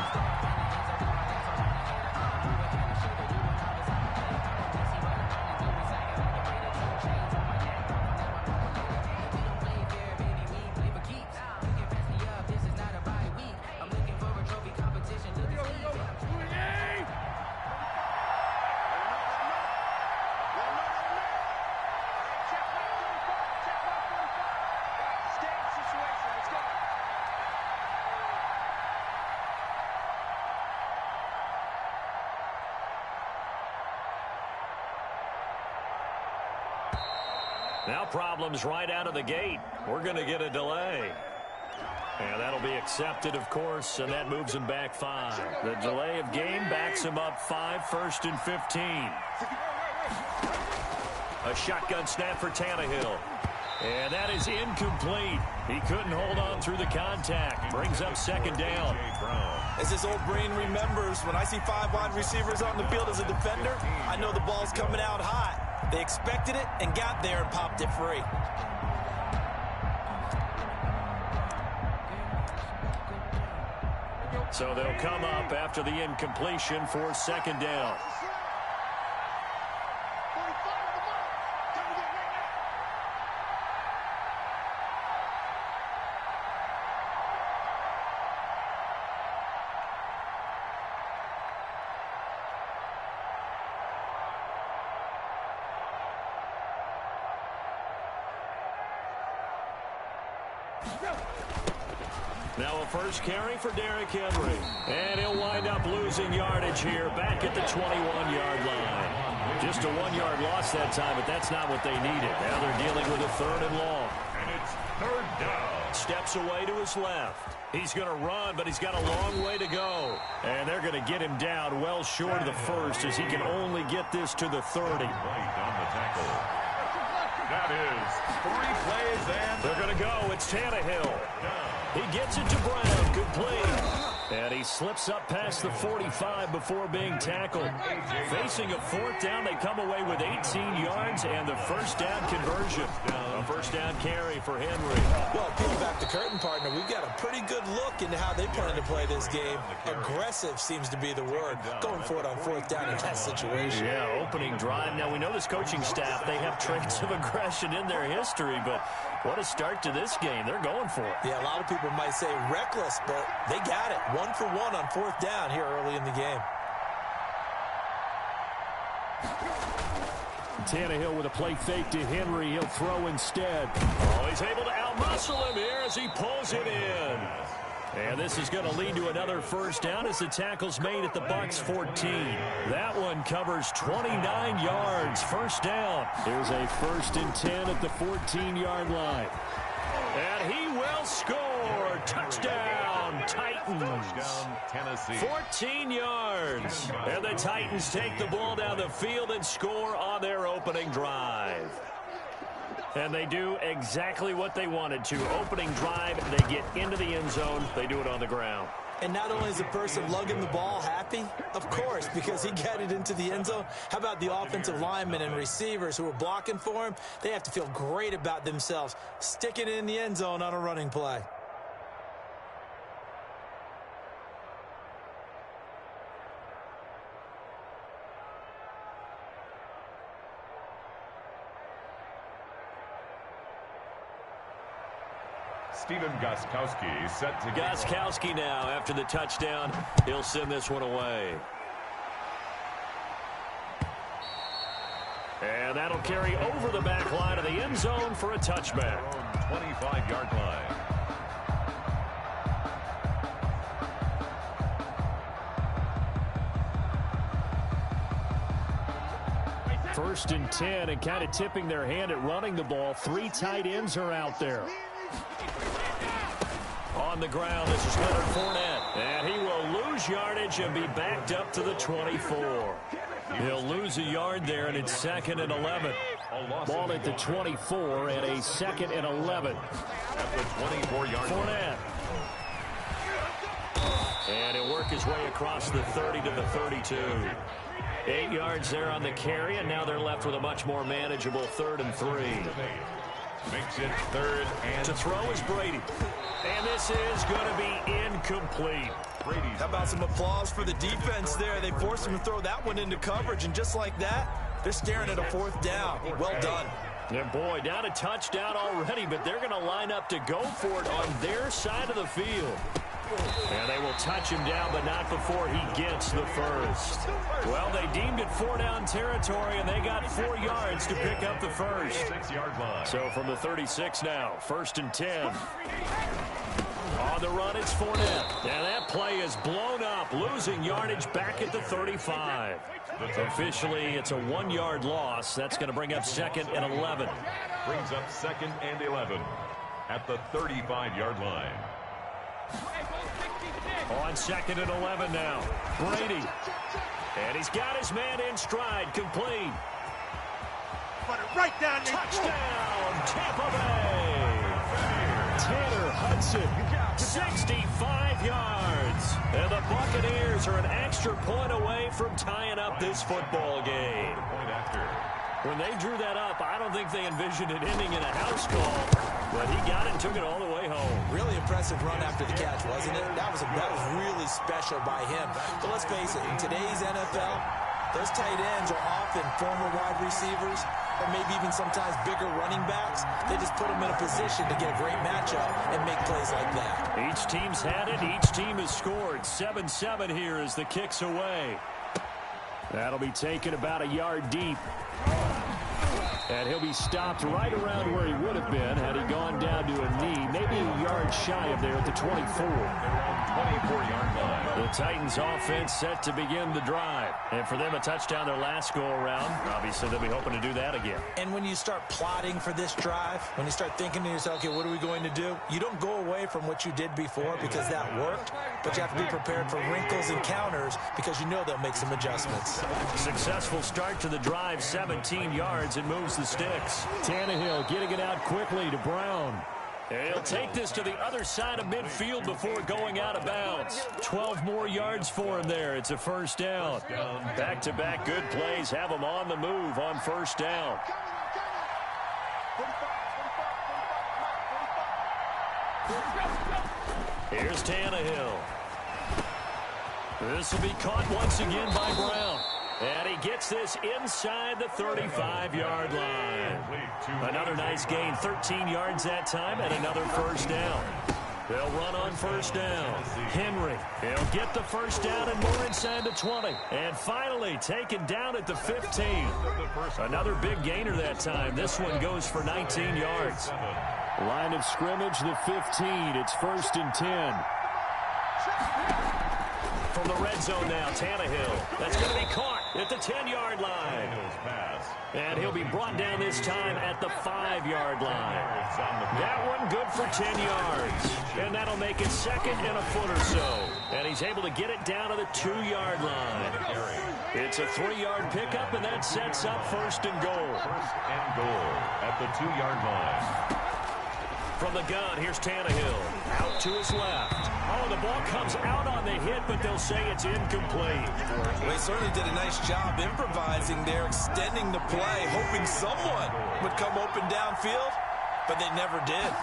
[SPEAKER 1] Now problems right out of the gate. We're going to get a delay. And that'll be accepted, of course, and that moves him back 5. The delay of game backs him up 5, 1st and 15. A shotgun snap for Tannehill. And that is incomplete. He couldn't hold on through the contact. Brings up 2nd down.
[SPEAKER 4] As this old brain remembers, when I see 5 wide receivers on the field as a defender, I know the ball's coming out hot. They expected it and got there and popped it free.
[SPEAKER 1] So they'll come up after the incompletion for 2nd down. Now a first carry for Derrick Henry. And he'll wind up losing yardage here back at the 21-yard line. Just a 1-yard loss that time, but that's not what they needed. Now they're dealing with a 3rd and long.
[SPEAKER 3] And it's 3rd down.
[SPEAKER 1] Steps away to his left. He's going to run, but he's got a long way to go. And they're going to get him down well short of the 1st as he can only get this to the 30.
[SPEAKER 3] Right on the tackle. That is 3 plays and
[SPEAKER 1] they're going to go. It's Tannehill. He gets it to Brown, complete. And he slips up past the 45 before being tackled. Facing a 4th down, they come away with 18 yards and the 1st down conversion. A 1st down carry for Henry.
[SPEAKER 4] Well, peel back the curtain, partner. We've got a pretty good look into how they plan to play this game. Aggressive seems to be the word. Going for it on 4th down in that situation.
[SPEAKER 1] Yeah, opening drive. Now, we know this coaching staff, they have traits of aggression in their history, but what a start to this game. They're going for it.
[SPEAKER 4] Yeah, a lot of people might say reckless, but they got it. 1 for 1 on 4th down here early in the game.
[SPEAKER 1] Tannehill with a play fake to Henry. He'll throw instead. Oh, he's able to outmuscle him here as he pulls it in. And this is going to lead to another 1st down as the tackle's made at the Bucs 14. That one covers 29 yards. 1st down. Here's a 1st and 10 at the 14-yard line. And he will score. Touchdown, Titans.
[SPEAKER 3] touchdown, Tennessee.
[SPEAKER 1] 14 yards. And the Titans take the ball down the field and score on their opening drive. And they do exactly what they wanted to. Opening drive, they get into the end zone. They do it on the ground.
[SPEAKER 4] And not only is the person lugging the ball happy, of course, because he got it into the end zone. How about the offensive linemen and receivers who are blocking for him? They have to feel great about themselves, sticking it in the end zone on a running play.
[SPEAKER 3] Stephen Gostkowski set to
[SPEAKER 1] Gostkowski now, after the touchdown, he'll send this one away. And that'll carry over the back line of the end zone for a touchback.
[SPEAKER 3] 25-yard line.
[SPEAKER 1] First and 10, and kind of tipping their hand at running the ball. 3 tight ends are out there. On the ground, this is Leonard Fournette. And he will lose yardage and be backed up to the 24. He'll lose a yard there, and it's 2nd and 11. Ball at the 24 and a 2nd and 11.
[SPEAKER 3] At the 24-yard line.
[SPEAKER 1] Fournette. And he'll work his way across the 30 to the 32. 8 yards there on the carry, and now they're left with a much more manageable 3rd and 3.
[SPEAKER 3] Makes it 3rd and
[SPEAKER 1] to throw is Brady. And this is going to be incomplete.
[SPEAKER 4] How about some applause for the defense there? They forced him to throw that one into coverage, and just like that, they're staring at a 4th down. Well done.
[SPEAKER 1] And boy, down a touchdown already, but they're going to line up to go for it on their side of the field. And they will touch him down, but not before he gets the 1st. Well, they deemed it 4-down territory, and they got 4 yards to pick up the 1st.
[SPEAKER 3] 6-yard line.
[SPEAKER 1] So from the 36 now, 1st and 10. On the run, it's Fournette. And that play is blown up losing yardage back at the 35. Officially, it's a 1-yard loss. That's going to bring up 2nd and 11.
[SPEAKER 3] Brings up 2nd and 11 at the 35-yard line.
[SPEAKER 1] On 2nd and 11 now. Brady. And he's got his man in stride. Complete.
[SPEAKER 6] Right down there.
[SPEAKER 1] Touchdown, Tampa Bay. Tanner Hudson, 65 yards. And the Buccaneers are an extra point away from tying up this football game.
[SPEAKER 3] Point after.
[SPEAKER 1] When they drew that up, I don't think they envisioned it ending in a house call. But he got it and took it all the way home.
[SPEAKER 4] Really impressive run after the catch, wasn't it? That was really special by him. But let's face it, in today's NFL, those tight ends are often former wide receivers or maybe even sometimes bigger running backs. They just put them in a position to get a great matchup and make plays like that.
[SPEAKER 1] Each team's had it. Each team has scored. 7-7 here as the kick's away. That'll be taken about a yard deep. And he'll be stopped right around where he would have been had he gone down to a knee. Maybe a yard shy of there at the 24.
[SPEAKER 3] Around 24-yard line.
[SPEAKER 1] The Titans offense set to begin the drive. And for them, a touchdown their last go-around. Obviously, they'll be hoping to do that again.
[SPEAKER 4] And when you start plotting for this drive, when you start thinking to yourself, okay, what are we going to do? You don't go away from what you did before because that worked. But you have to be prepared for wrinkles and counters because you know they'll make some adjustments.
[SPEAKER 1] Successful start to the drive, 17 yards, and moves the sticks. Tannehill getting it out quickly to Brown. He'll take this to the other side of midfield before going out of bounds. 12 more yards for him there. It's a first down. Back-to-back good plays have him on the move on first down. Here's Tannehill. This will be caught once again by Brown. And he gets this inside the 35-yard line. Another nice gain, 13 yards that time, and another first down. They'll run on first down. Henry, he'll get the first down and more inside the 20. And finally taken down at the 15. Another big gainer that time. This one goes for 19 yards. Line of scrimmage, the 15. It's 1st and 10. From the red zone now, Tannehill. That's going to be caught at the 10-yard line. And he'll be brought down this time at the 5-yard line. That one good for 10 yards. And that'll make it 2nd and a foot or so. And he's able to get it down to the 2-yard line. It's a 3-yard pickup, and that sets up 1st and goal.
[SPEAKER 3] 1st and goal at the 2-yard line.
[SPEAKER 1] From the gun, here's Tannehill. Out to his left. Oh, the ball comes out on the hit, but they'll say it's incomplete.
[SPEAKER 4] They certainly did a nice job improvising there, extending the play, hoping someone would come open downfield, but they never did.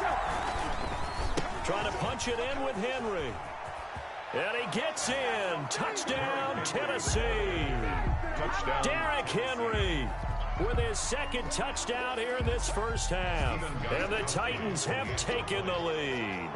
[SPEAKER 1] Trying to punch it in with Henry. And he gets in. Touchdown, Tennessee.
[SPEAKER 3] Touchdown.
[SPEAKER 1] Derrick Henry with his 2nd touchdown here in this first half. And the Titans have taken the lead.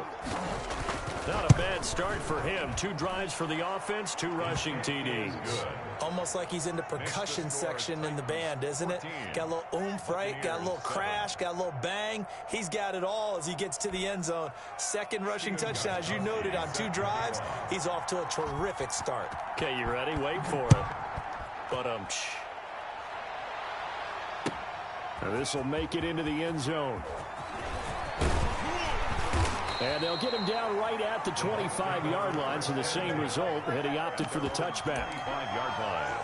[SPEAKER 1] Not a bad start for him. 2 drives for the offense, 2 rushing TDs.
[SPEAKER 4] Almost like he's in the percussion section in the band, isn't it? Got a little oomph, right? Got a little crash, got a little bang. He's got it all as he gets to the end zone. 2nd rushing touchdown, as you noted, on 2 drives. He's off to a terrific start.
[SPEAKER 1] Okay, you ready? Wait for it. But this will make it into the end zone. And they'll get him down right at the 25-yard line, so the same result, and he opted for the touchback.
[SPEAKER 3] 5-yard line.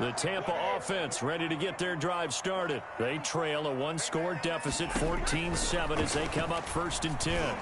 [SPEAKER 1] The Tampa offense ready to get their drive started. They trail a 1-score deficit, 14-7, as they come up 1st and 10.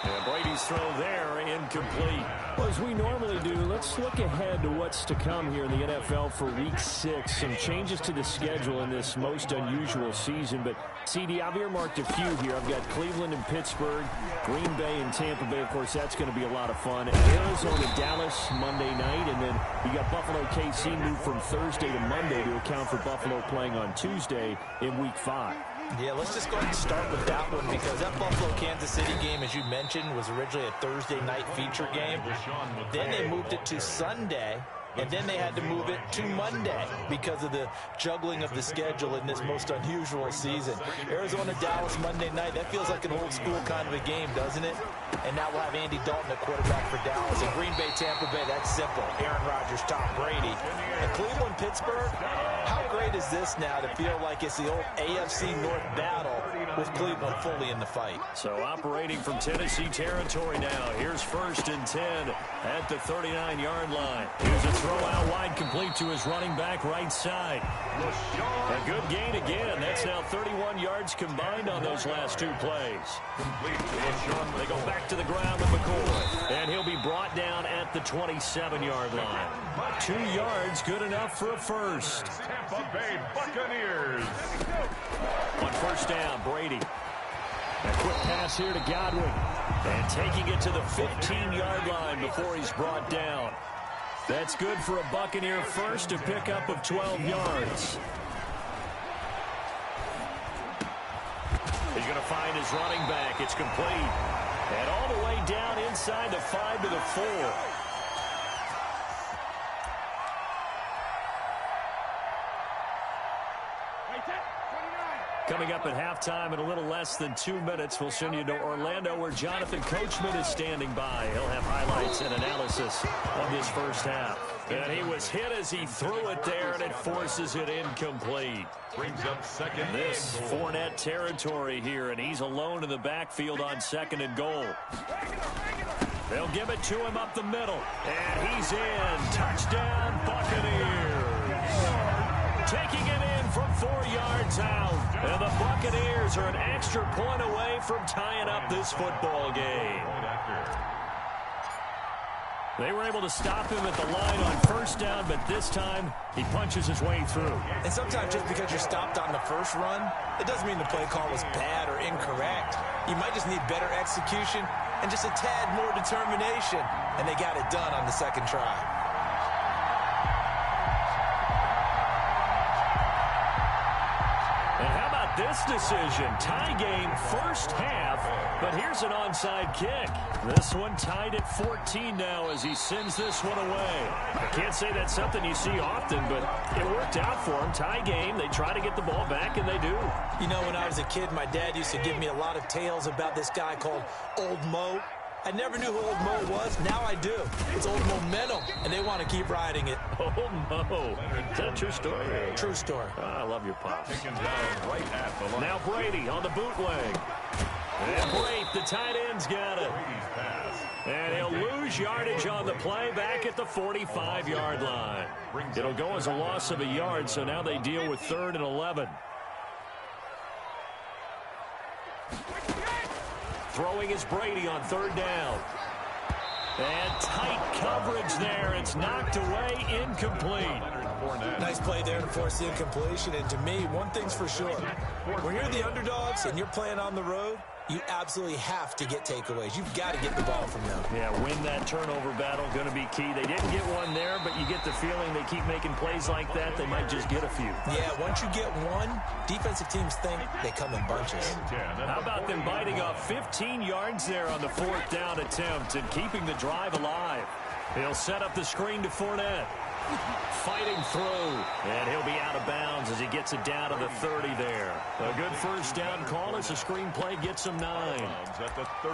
[SPEAKER 1] And Brady's throw there, incomplete. Well, as we normally do, let's look ahead to what's to come here in the NFL for Week 6. Some changes to the schedule in this most unusual season. But, CD, I've earmarked a few here. I've got Cleveland and Pittsburgh, Green Bay and Tampa Bay. Of course, that's going to be a lot of fun. Arizona, Dallas, Monday night. And then you got Buffalo, KC moved from Thursday to Monday to account for Buffalo playing on Tuesday in Week 5.
[SPEAKER 4] Yeah, let's just go ahead and start with that one because that Buffalo-Kansas City game, as you mentioned, was originally a Thursday night feature game. Then they moved it to Sunday. and then they had to move it to Monday because of the juggling of the schedule in this most unusual season. Arizona-Dallas Monday night, that feels like an old-school kind of a game, doesn't it? And now we'll have Andy Dalton at quarterback for Dallas. And Green Bay, Tampa Bay, that's simple. Aaron Rodgers, Tom Brady. And Cleveland, Pittsburgh, how great is this now to feel like it's the old AFC North battle with Cleveland fully in the fight?
[SPEAKER 1] So operating from Tennessee territory now. Here's 1st and 10 at the 39-yard line. Here's a throw out wide, complete to his running back right side. A good gain again. That's now 31 yards combined on those last 2 plays. They go back to the ground with McCoy, and he'll be brought down at the 27-yard line. 2 yards, good enough for a first.
[SPEAKER 3] Tampa Bay Buccaneers.
[SPEAKER 1] On 1st down, Brady. A quick pass here to Godwin, and taking it to the 15-yard line before he's brought down. That's good for a Buccaneer first, a pickup of 12 yards. He's going to find his running back. It's complete. And all the way down inside the 5 to the 4. Coming up at halftime in a little less than 2 minutes, we'll send you to Orlando where Jonathan Coachman is standing by. He'll have highlights and analysis of this first half. And he was hit as he threw it there, and it forces it incomplete.
[SPEAKER 3] Brings up 2nd.
[SPEAKER 1] This Fournette territory here, and he's alone in the backfield on 2nd and goal. They'll give it to him up the middle, and he's in. Touchdown, Buccaneers. Taking it in from 4 yards out. And the Buccaneers are an extra point away from tying up this football game. They were able to stop him at the line on 1st down, but this time he punches his way through.
[SPEAKER 4] And sometimes just because you're stopped on the first run, it doesn't mean the play call was bad or incorrect. You might just need better execution and just a tad more determination. And they got it done on the 2nd try.
[SPEAKER 1] This decision, tie game first half, but here's an onside kick. This one tied at 14 now as he sends this one away. I can't say that's something you see often, but it worked out for him. Tie game, they try to get the ball back, and they do.
[SPEAKER 4] You know, when I was a kid, my dad used to give me a lot of tales about this guy called Old Mo. I never knew who Old Mo was. Now I do. It's Old Momentum, and they want to keep riding it.
[SPEAKER 1] Old Mo. Is that a true story?
[SPEAKER 4] True story.
[SPEAKER 1] Oh, I love your pops.
[SPEAKER 3] Right at the line.
[SPEAKER 1] Now Brady on the bootleg. And Brady, the tight end's got it. And he'll lose yardage on the play back at the 45-yard line. It'll go as a loss of a yard, so now they deal with 3rd and 11. Throwing is Brady on 3rd down. And tight coverage there. It's knocked away, incomplete.
[SPEAKER 4] Nice play there to force the incompletion. And to me, one thing's for sure. When you're the underdogs and you're playing on the road, you absolutely have to get takeaways. You've got to get the ball from them.
[SPEAKER 1] Yeah, win that turnover battle, going to be key. They didn't get one there, but you get the feeling they keep making plays like that, they might just get a few.
[SPEAKER 4] Yeah, once you get one, defensive teams think they come in bunches.
[SPEAKER 1] How about them biting off 15 yards there on the 4th down attempt and keeping the drive alive? He'll set up the screen to Fournette. Fighting through, and he'll be out of bounds as he gets it down to the 30 there. A good 1st down call as the screen play gets him 9.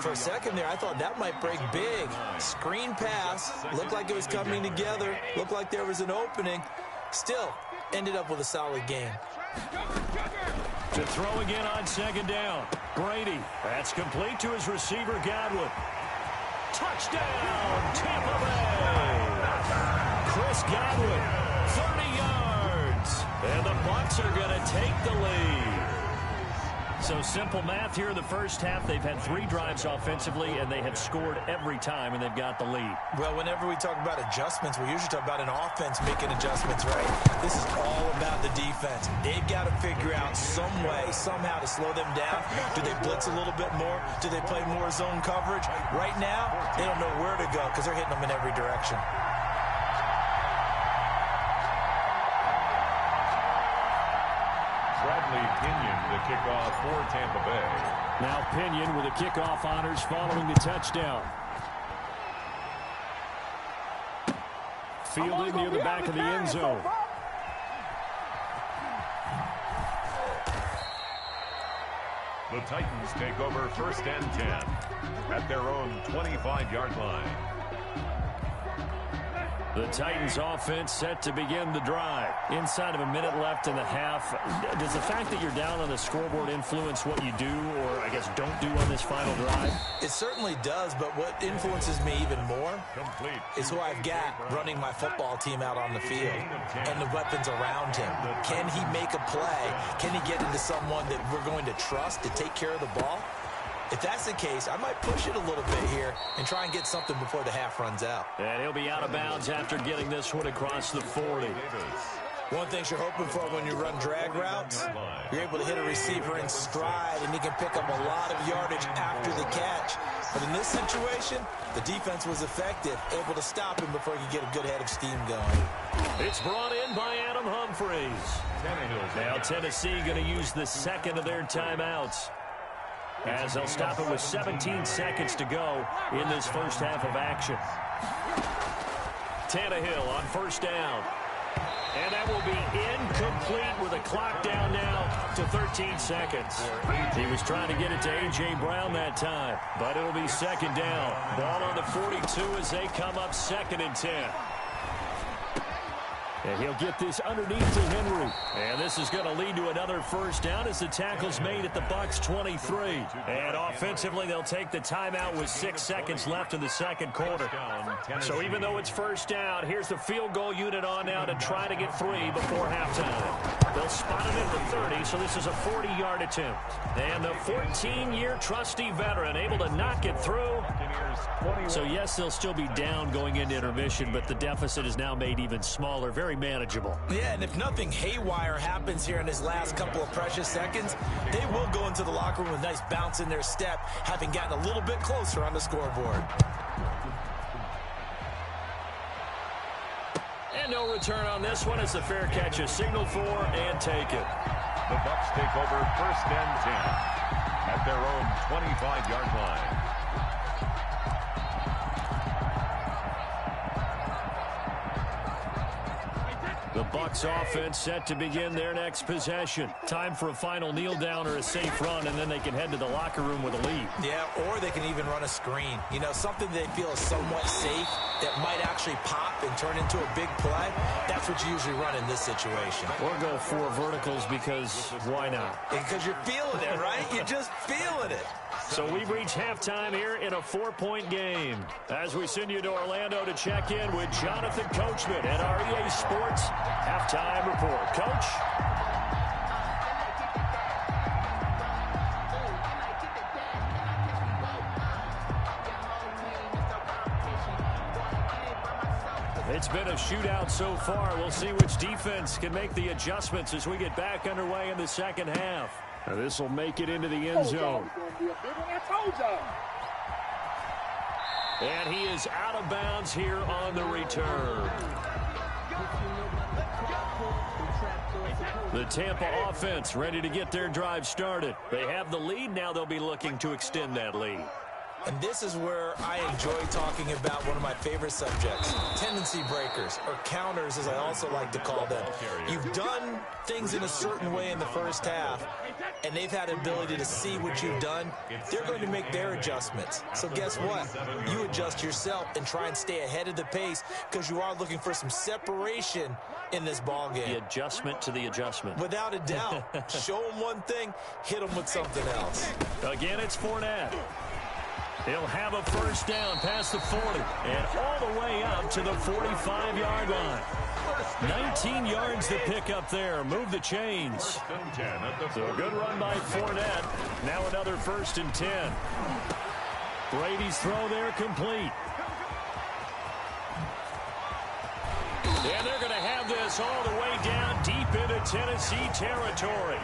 [SPEAKER 4] For a second there, I thought that might break big. Screen pass, looked like it was coming together, looked like there was an opening. Still, ended up with a solid game.
[SPEAKER 1] To throw again on 2nd down. Brady, that's complete to his receiver, Godwin. Touchdown, Tampa Bay! Chris Godwin, 30 yards. And the Bucs are going to take the lead. So simple math here in the first half. They've had 3 drives offensively, and they have scored every time, and they've got the lead.
[SPEAKER 4] Well, whenever we talk about adjustments, we usually talk about an offense making adjustments, right? This is all about the defense. They've got to figure out some way, somehow to slow them down. Do they blitz a little bit more? Do they play more zone coverage? Right now, they don't know where to go because they're hitting them in every direction.
[SPEAKER 3] Pinion, the kickoff for Tampa Bay.
[SPEAKER 1] Now Pinion with the kickoff honors following the touchdown. fielded near the back of the end zone.
[SPEAKER 3] The Titans take over 1st and 10 at their own 25-yard line.
[SPEAKER 1] The Titans offense set to begin the drive. Inside of a minute left in the half. Does the fact that you're down on the scoreboard influence what you do, or I guess don't do on this final drive?
[SPEAKER 4] It certainly does, but what influences me even more is who I've got running my football team out on the field and the weapons around him. Can he make a play? Can he get into someone that we're going to trust to take care of the ball? If that's the case, I might push it a little bit here and try and get something before the half runs out.
[SPEAKER 1] And he'll be out of bounds after getting this one across the 40.
[SPEAKER 4] One thing you're hoping for when you run drag routes, you're able to hit a receiver in stride, and he can pick up a lot of yardage after the catch. But in this situation, the defense was effective, able to stop him before he could get a good head of steam going.
[SPEAKER 1] It's brought in by Adam Humphries. Now Tennessee going to use the second of their timeouts, as they'll stop it with 17 seconds to go in this first half of action. Tannehill on first down. And that will be incomplete with a clock down now to 13 seconds. He was trying to get it to A.J. Brown that time, but it'll be second down. Ball on the 42 as they come up 2nd and 10. And he'll get this underneath to Henry. And this is going to lead to another first down as the tackle's made at the Bucs 23. And offensively, they'll take the timeout with 6 seconds left in the second quarter. So even though it's first down, here's the field goal unit on now to try to get 3 before halftime. They'll spot it at the 30, so this is a 40-yard attempt. And the 14-year trusty veteran able to knock it through. So yes, they'll still be down going into intermission, but the deficit is now made even smaller. Very manageable.
[SPEAKER 4] Yeah, and if nothing haywire happens here in his last couple of precious seconds, they will go into the locker room with a nice bounce in their step, having gotten a little bit closer on the scoreboard.
[SPEAKER 1] And no return on this one as the fair catch is signaled for and taken.
[SPEAKER 3] The Bucs take over 1st and 10 at their own 25-yard line.
[SPEAKER 1] The Bucs offense set to begin their next possession. Time for a final kneel down or a safe run, and then they can head to the locker room with a lead.
[SPEAKER 4] Yeah, or they can even run a screen. You know, something they feel is somewhat safe that might actually pop and turn into a big play. That's what you usually run in this situation.
[SPEAKER 1] Or go 4 verticals because why not?
[SPEAKER 4] Because you're feeling it, right? You're just feeling it.
[SPEAKER 1] So we've reached halftime here in a 4-point game. As we send you to Orlando to check in with Jonathan Coachman at our EA Sports Halftime Report. Coach? It's been a shootout so far. We'll see which defense can make the adjustments as we get back underway in the second half. Now this will make it into the end zone. And he is out of bounds here on the return. The Tampa offense ready to get their drive started. They have the lead. Now they'll be looking to extend that lead.
[SPEAKER 4] And this is where I enjoy talking about one of my favorite subjects, tendency breakers, or counters as I also like to call them. You've done things in a certain way in the first half, and they've had the ability to see what you've done. They're going to make their adjustments. So guess what? You adjust yourself and try and stay ahead of the pace because you are looking for some separation in this ball game.
[SPEAKER 1] The adjustment to the adjustment.
[SPEAKER 4] Without a doubt. Show them one thing, hit them with something else.
[SPEAKER 1] Again, it's Fournette. He'll have a first down past the 40 and all the way up to the 45-yard line. 19 yards to pick up there. Move the chains. So a good run by Fournette. Now another 1st and 10. Brady's throw there complete. And they're going to have this all the way down deep into Tennessee territory.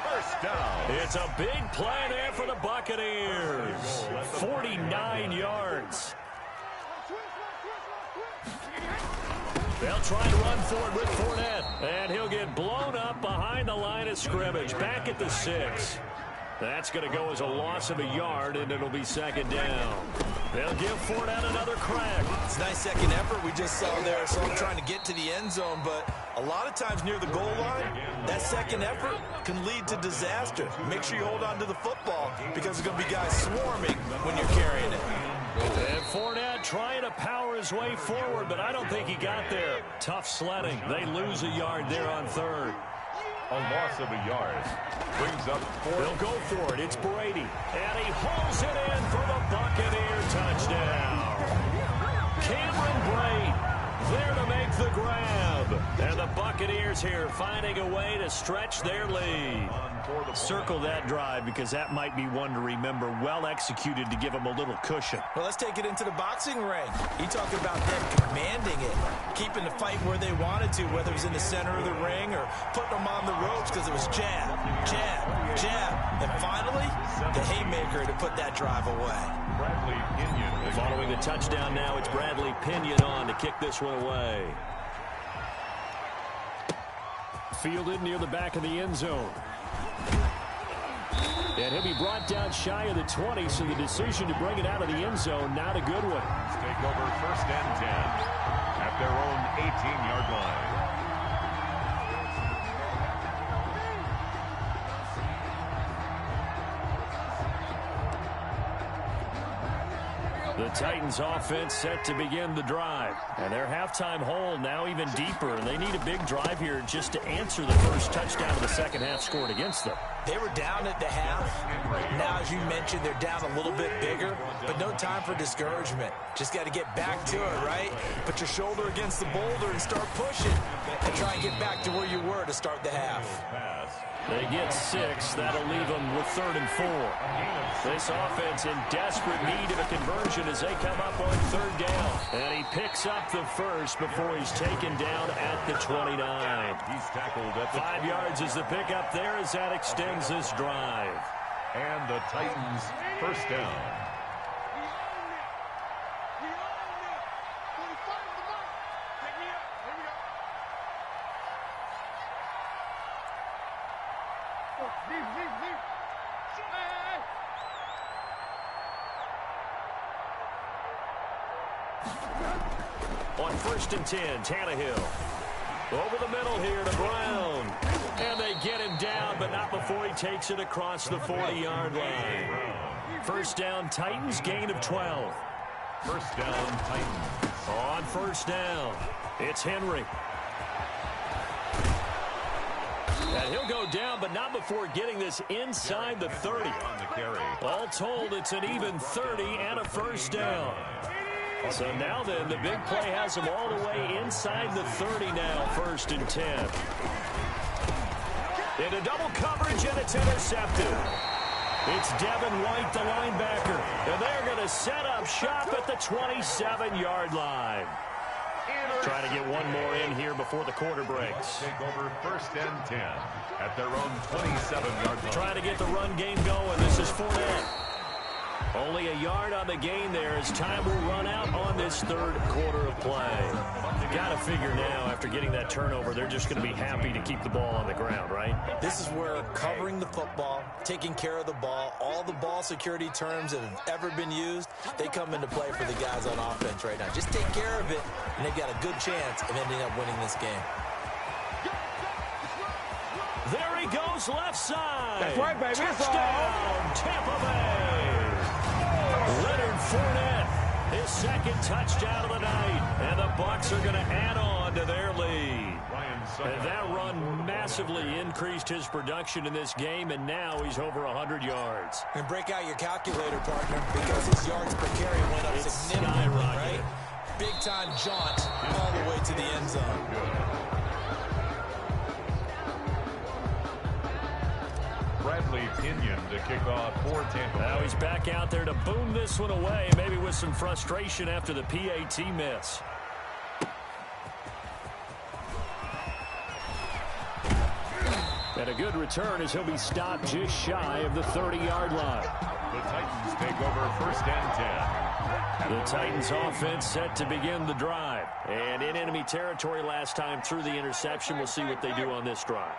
[SPEAKER 3] First down.
[SPEAKER 1] It's a big play there for the Buccaneers. 49 yards. They'll try to run forward with Fournette. And he'll get blown up behind the line of scrimmage. Back at the 6. That's going to go as a loss of a yard, and it'll be second down. They'll give Fournette another crack.
[SPEAKER 4] It's a nice second effort we just saw there. So I'm trying to get to the end zone, but a lot of times near the goal line, that second effort can lead to disaster. Make sure you hold on to the football because there's going to be guys swarming when you're carrying it.
[SPEAKER 1] And Fournette trying to power his way forward, but I don't think he got there. Tough sledding. They lose a yard there on third.
[SPEAKER 3] A loss of a yard brings up fourth.
[SPEAKER 1] They'll go for it. It's Brady. And he hauls it in for the Buccaneer touchdown. Cameron Brate there to make the grab. And the Buccaneers here finding a way to stretch their lead. Circle that drive because that might be one to remember. Well executed to give them a little cushion.
[SPEAKER 4] Well, let's take it into the boxing ring. You talk about them commanding it, keeping the fight where they wanted to, whether it was in the center of the ring or putting them on the ropes because it was jab, jab, jab. And finally, the haymaker to put that drive away.
[SPEAKER 3] Bradley Pinion.
[SPEAKER 1] Following the touchdown now, it's Bradley Pinion on to kick this one away. Fielded near the back of the end zone. And he'll be brought down shy of the 20, so the decision to bring it out of the end zone, not a good one.
[SPEAKER 3] Take over first and 10 at their own 18-yard line.
[SPEAKER 1] The Titans offense set to begin the drive. And their halftime hole now even deeper. And they need a big drive here just to answer the first touchdown of the second half scored against them.
[SPEAKER 4] They were down at the half. Now, as you mentioned, they're down a little bit bigger, but no time for discouragement. Just got to get back to it, right? Put your shoulder against the boulder and start pushing and try and get back to where you were to start the half.
[SPEAKER 1] They get 6. That'll leave them with 3rd and 4. This offense in desperate need of a conversion as they come up on 3rd down. And he picks up the first before he's taken down at the 29.
[SPEAKER 3] He's tackled at the
[SPEAKER 1] 5 yards is the pickup there as that extends this drive.
[SPEAKER 3] And the Titans first down.
[SPEAKER 1] On 1st and 10, Tannehill. Over the middle here to Brown. And they get him down, but not before he takes it across the 40-yard line. First down, Titans, gain of 12.
[SPEAKER 3] First down, Titans.
[SPEAKER 1] On 1st down, it's Henry. And he'll go down, but not before getting this inside the 30.
[SPEAKER 3] On the carry.
[SPEAKER 1] All told, it's an even 30 and a first down. So now then, the big play has him all the way inside the 30 now, 1st and 10. Into double coverage, and it's intercepted. It's Devin White, the linebacker, and they're going to set up shop at the 27-yard line. Trying to get one more in here before the quarter breaks.
[SPEAKER 3] Take over 1st and 10 at their own 27-yard line.
[SPEAKER 1] Trying to get the run game going. This is Fournette. Only a yard on the gain there as time will run out on this 3rd quarter of play. You got to figure now, after getting that turnover, they're just going to be happy to keep the ball on the ground, right?
[SPEAKER 4] This is where covering the football, taking care of the ball, all the ball security terms that have ever been used, they come into play for the guys on offense right now. Just take care of it, and they've got a good chance of ending up winning this game.
[SPEAKER 1] There he goes, left side.
[SPEAKER 6] That's right, baby.
[SPEAKER 1] Touchdown, Tampa Bay. Leonard Fournette, his 2nd touchdown of the night, and the Bucs are going to add on to their lead. And that run massively increased his production in this game, and now he's over 100 yards.
[SPEAKER 4] And break out your calculator, partner, because his yards per carry went up significantly, right? Big-time jaunt all the way to the end zone.
[SPEAKER 3] Bradley Pinion to kick off for Tampa.
[SPEAKER 1] Now he's back out there to boom this one away, maybe with some frustration after the PAT miss. And a good return as he'll be stopped just shy of the 30-yard line.
[SPEAKER 3] The Titans take over 1st and 10.
[SPEAKER 1] The Titans offense set to begin the drive. And in enemy territory last time through the interception. We'll see what they do on this drive.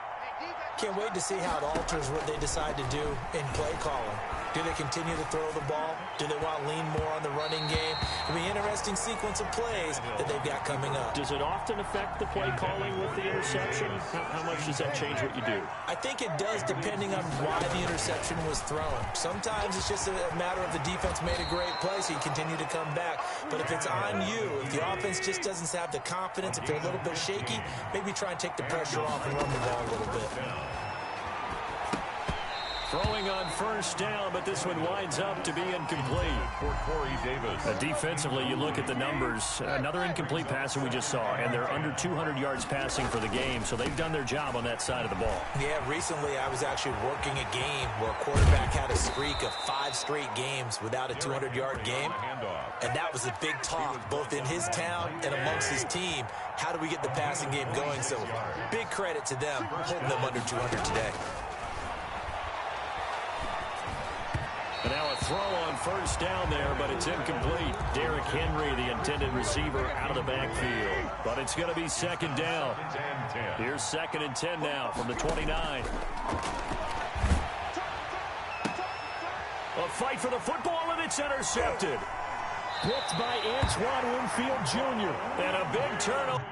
[SPEAKER 4] Can't wait to see how it alters what they decide to do in play calling. Do they continue to throw the ball? Do they want to lean more on the running game? It'll be an interesting sequence of plays that they've got coming up.
[SPEAKER 2] Does it often affect the play calling with the interception? How much does that change what you do?
[SPEAKER 4] I think it does, depending on why the interception was thrown. Sometimes it's just a matter of the defense made a great play, so you continue to come back. But if it's on you, if the offense just doesn't have the confidence, if they're a little bit shaky, maybe try and take the pressure off and run the ball a little bit.
[SPEAKER 1] Throwing on first down, but this one winds up to be incomplete.
[SPEAKER 3] For Corey Davis.
[SPEAKER 1] Defensively, you look at the numbers. Another incomplete pass that we just saw, and they're under 200 yards passing for the game, so they've done their job on that side of the ball.
[SPEAKER 4] Yeah, recently I was actually working a game where a quarterback had a streak of 5 straight games without a 200-yard game, and that was a big talk, both in his town and amongst his team. How do we get the passing game going? So big credit to them holding them under 200 today.
[SPEAKER 1] And now a throw on first down there, but it's incomplete. Derrick Henry, the intended receiver, out of the backfield. But it's going to be second down. Here's 2nd and 10 now from the 29. A fight for the football, and it's intercepted. Picked by Antoine Winfield Jr. And a big turnover.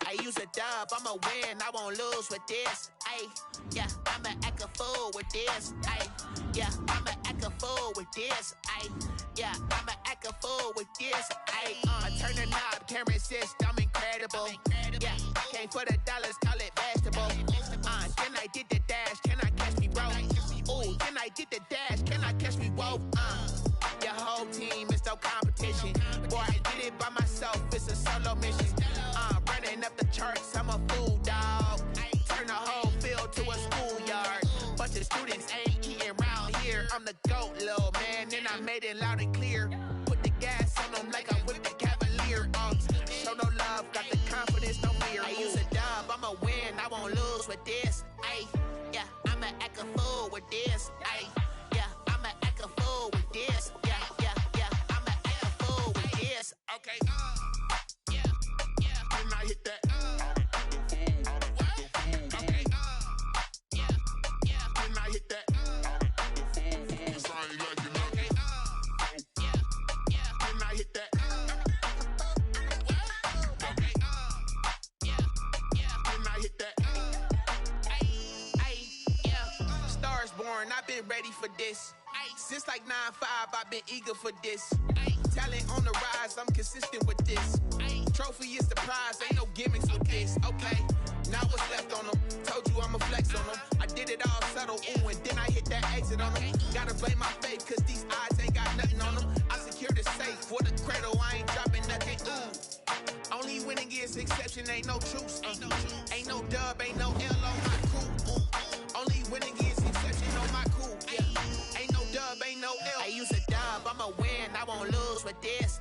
[SPEAKER 7] I use a dub, I'ma win, I won't lose with this. Yeah, I'ma act a fool with this. Yeah, I'ma act a fool with this. Yeah, I'ma act a fool with this. I turn the knob, camera assist, I'm incredible. Yeah, came for the dollars, call it vegetable. Then I did the dash, can I catch me, bro? Ooh, then I did the dash, can I catch me, whoa? Your whole team is no competition. Boy, I did it by myself, it's a solo mission. Running up the charts, I'm a fool, dog. Turn the whole field to a schoolyard. Bunch of students ain't eating round here. I'm the GOAT, little man, and I made it loud and clear. Put the gas on them like I'm with the Cavalier. Show no love, got the confidence, no fear. I use a dub, I'ma win, I won't lose with this. Yeah, I'ma act a fool with this. Yeah, I'ma act a fool with this. Yeah, I'ma act a fool with this. Okay, when I hit that, okay, when I hit that, cause I ain't like it, okay, when I hit that, okay, when I hit that, Stars born, I've been ready for this. Since like 9-5, I've been eager for this. Talent on the rise, I'm consistent with this. Trophy is the prize, ain't no gimmicks with this. Okay, now what's left on them? Told you I'ma flex on them. I did it all subtle, ooh, and then I hit that exit on them. Gotta blame my faith, cause these odds ain't got nothing on them. I secure the safe for the cradle, I ain't dropping nothing, ooh. Only winning is exception, ain't no truce. Ain't no dub, ain't no L on my crew. Only winning is exception on my crew. Yeah. Ain't no dub, ain't no L. I use a dub, I'ma win, I won't lose with this.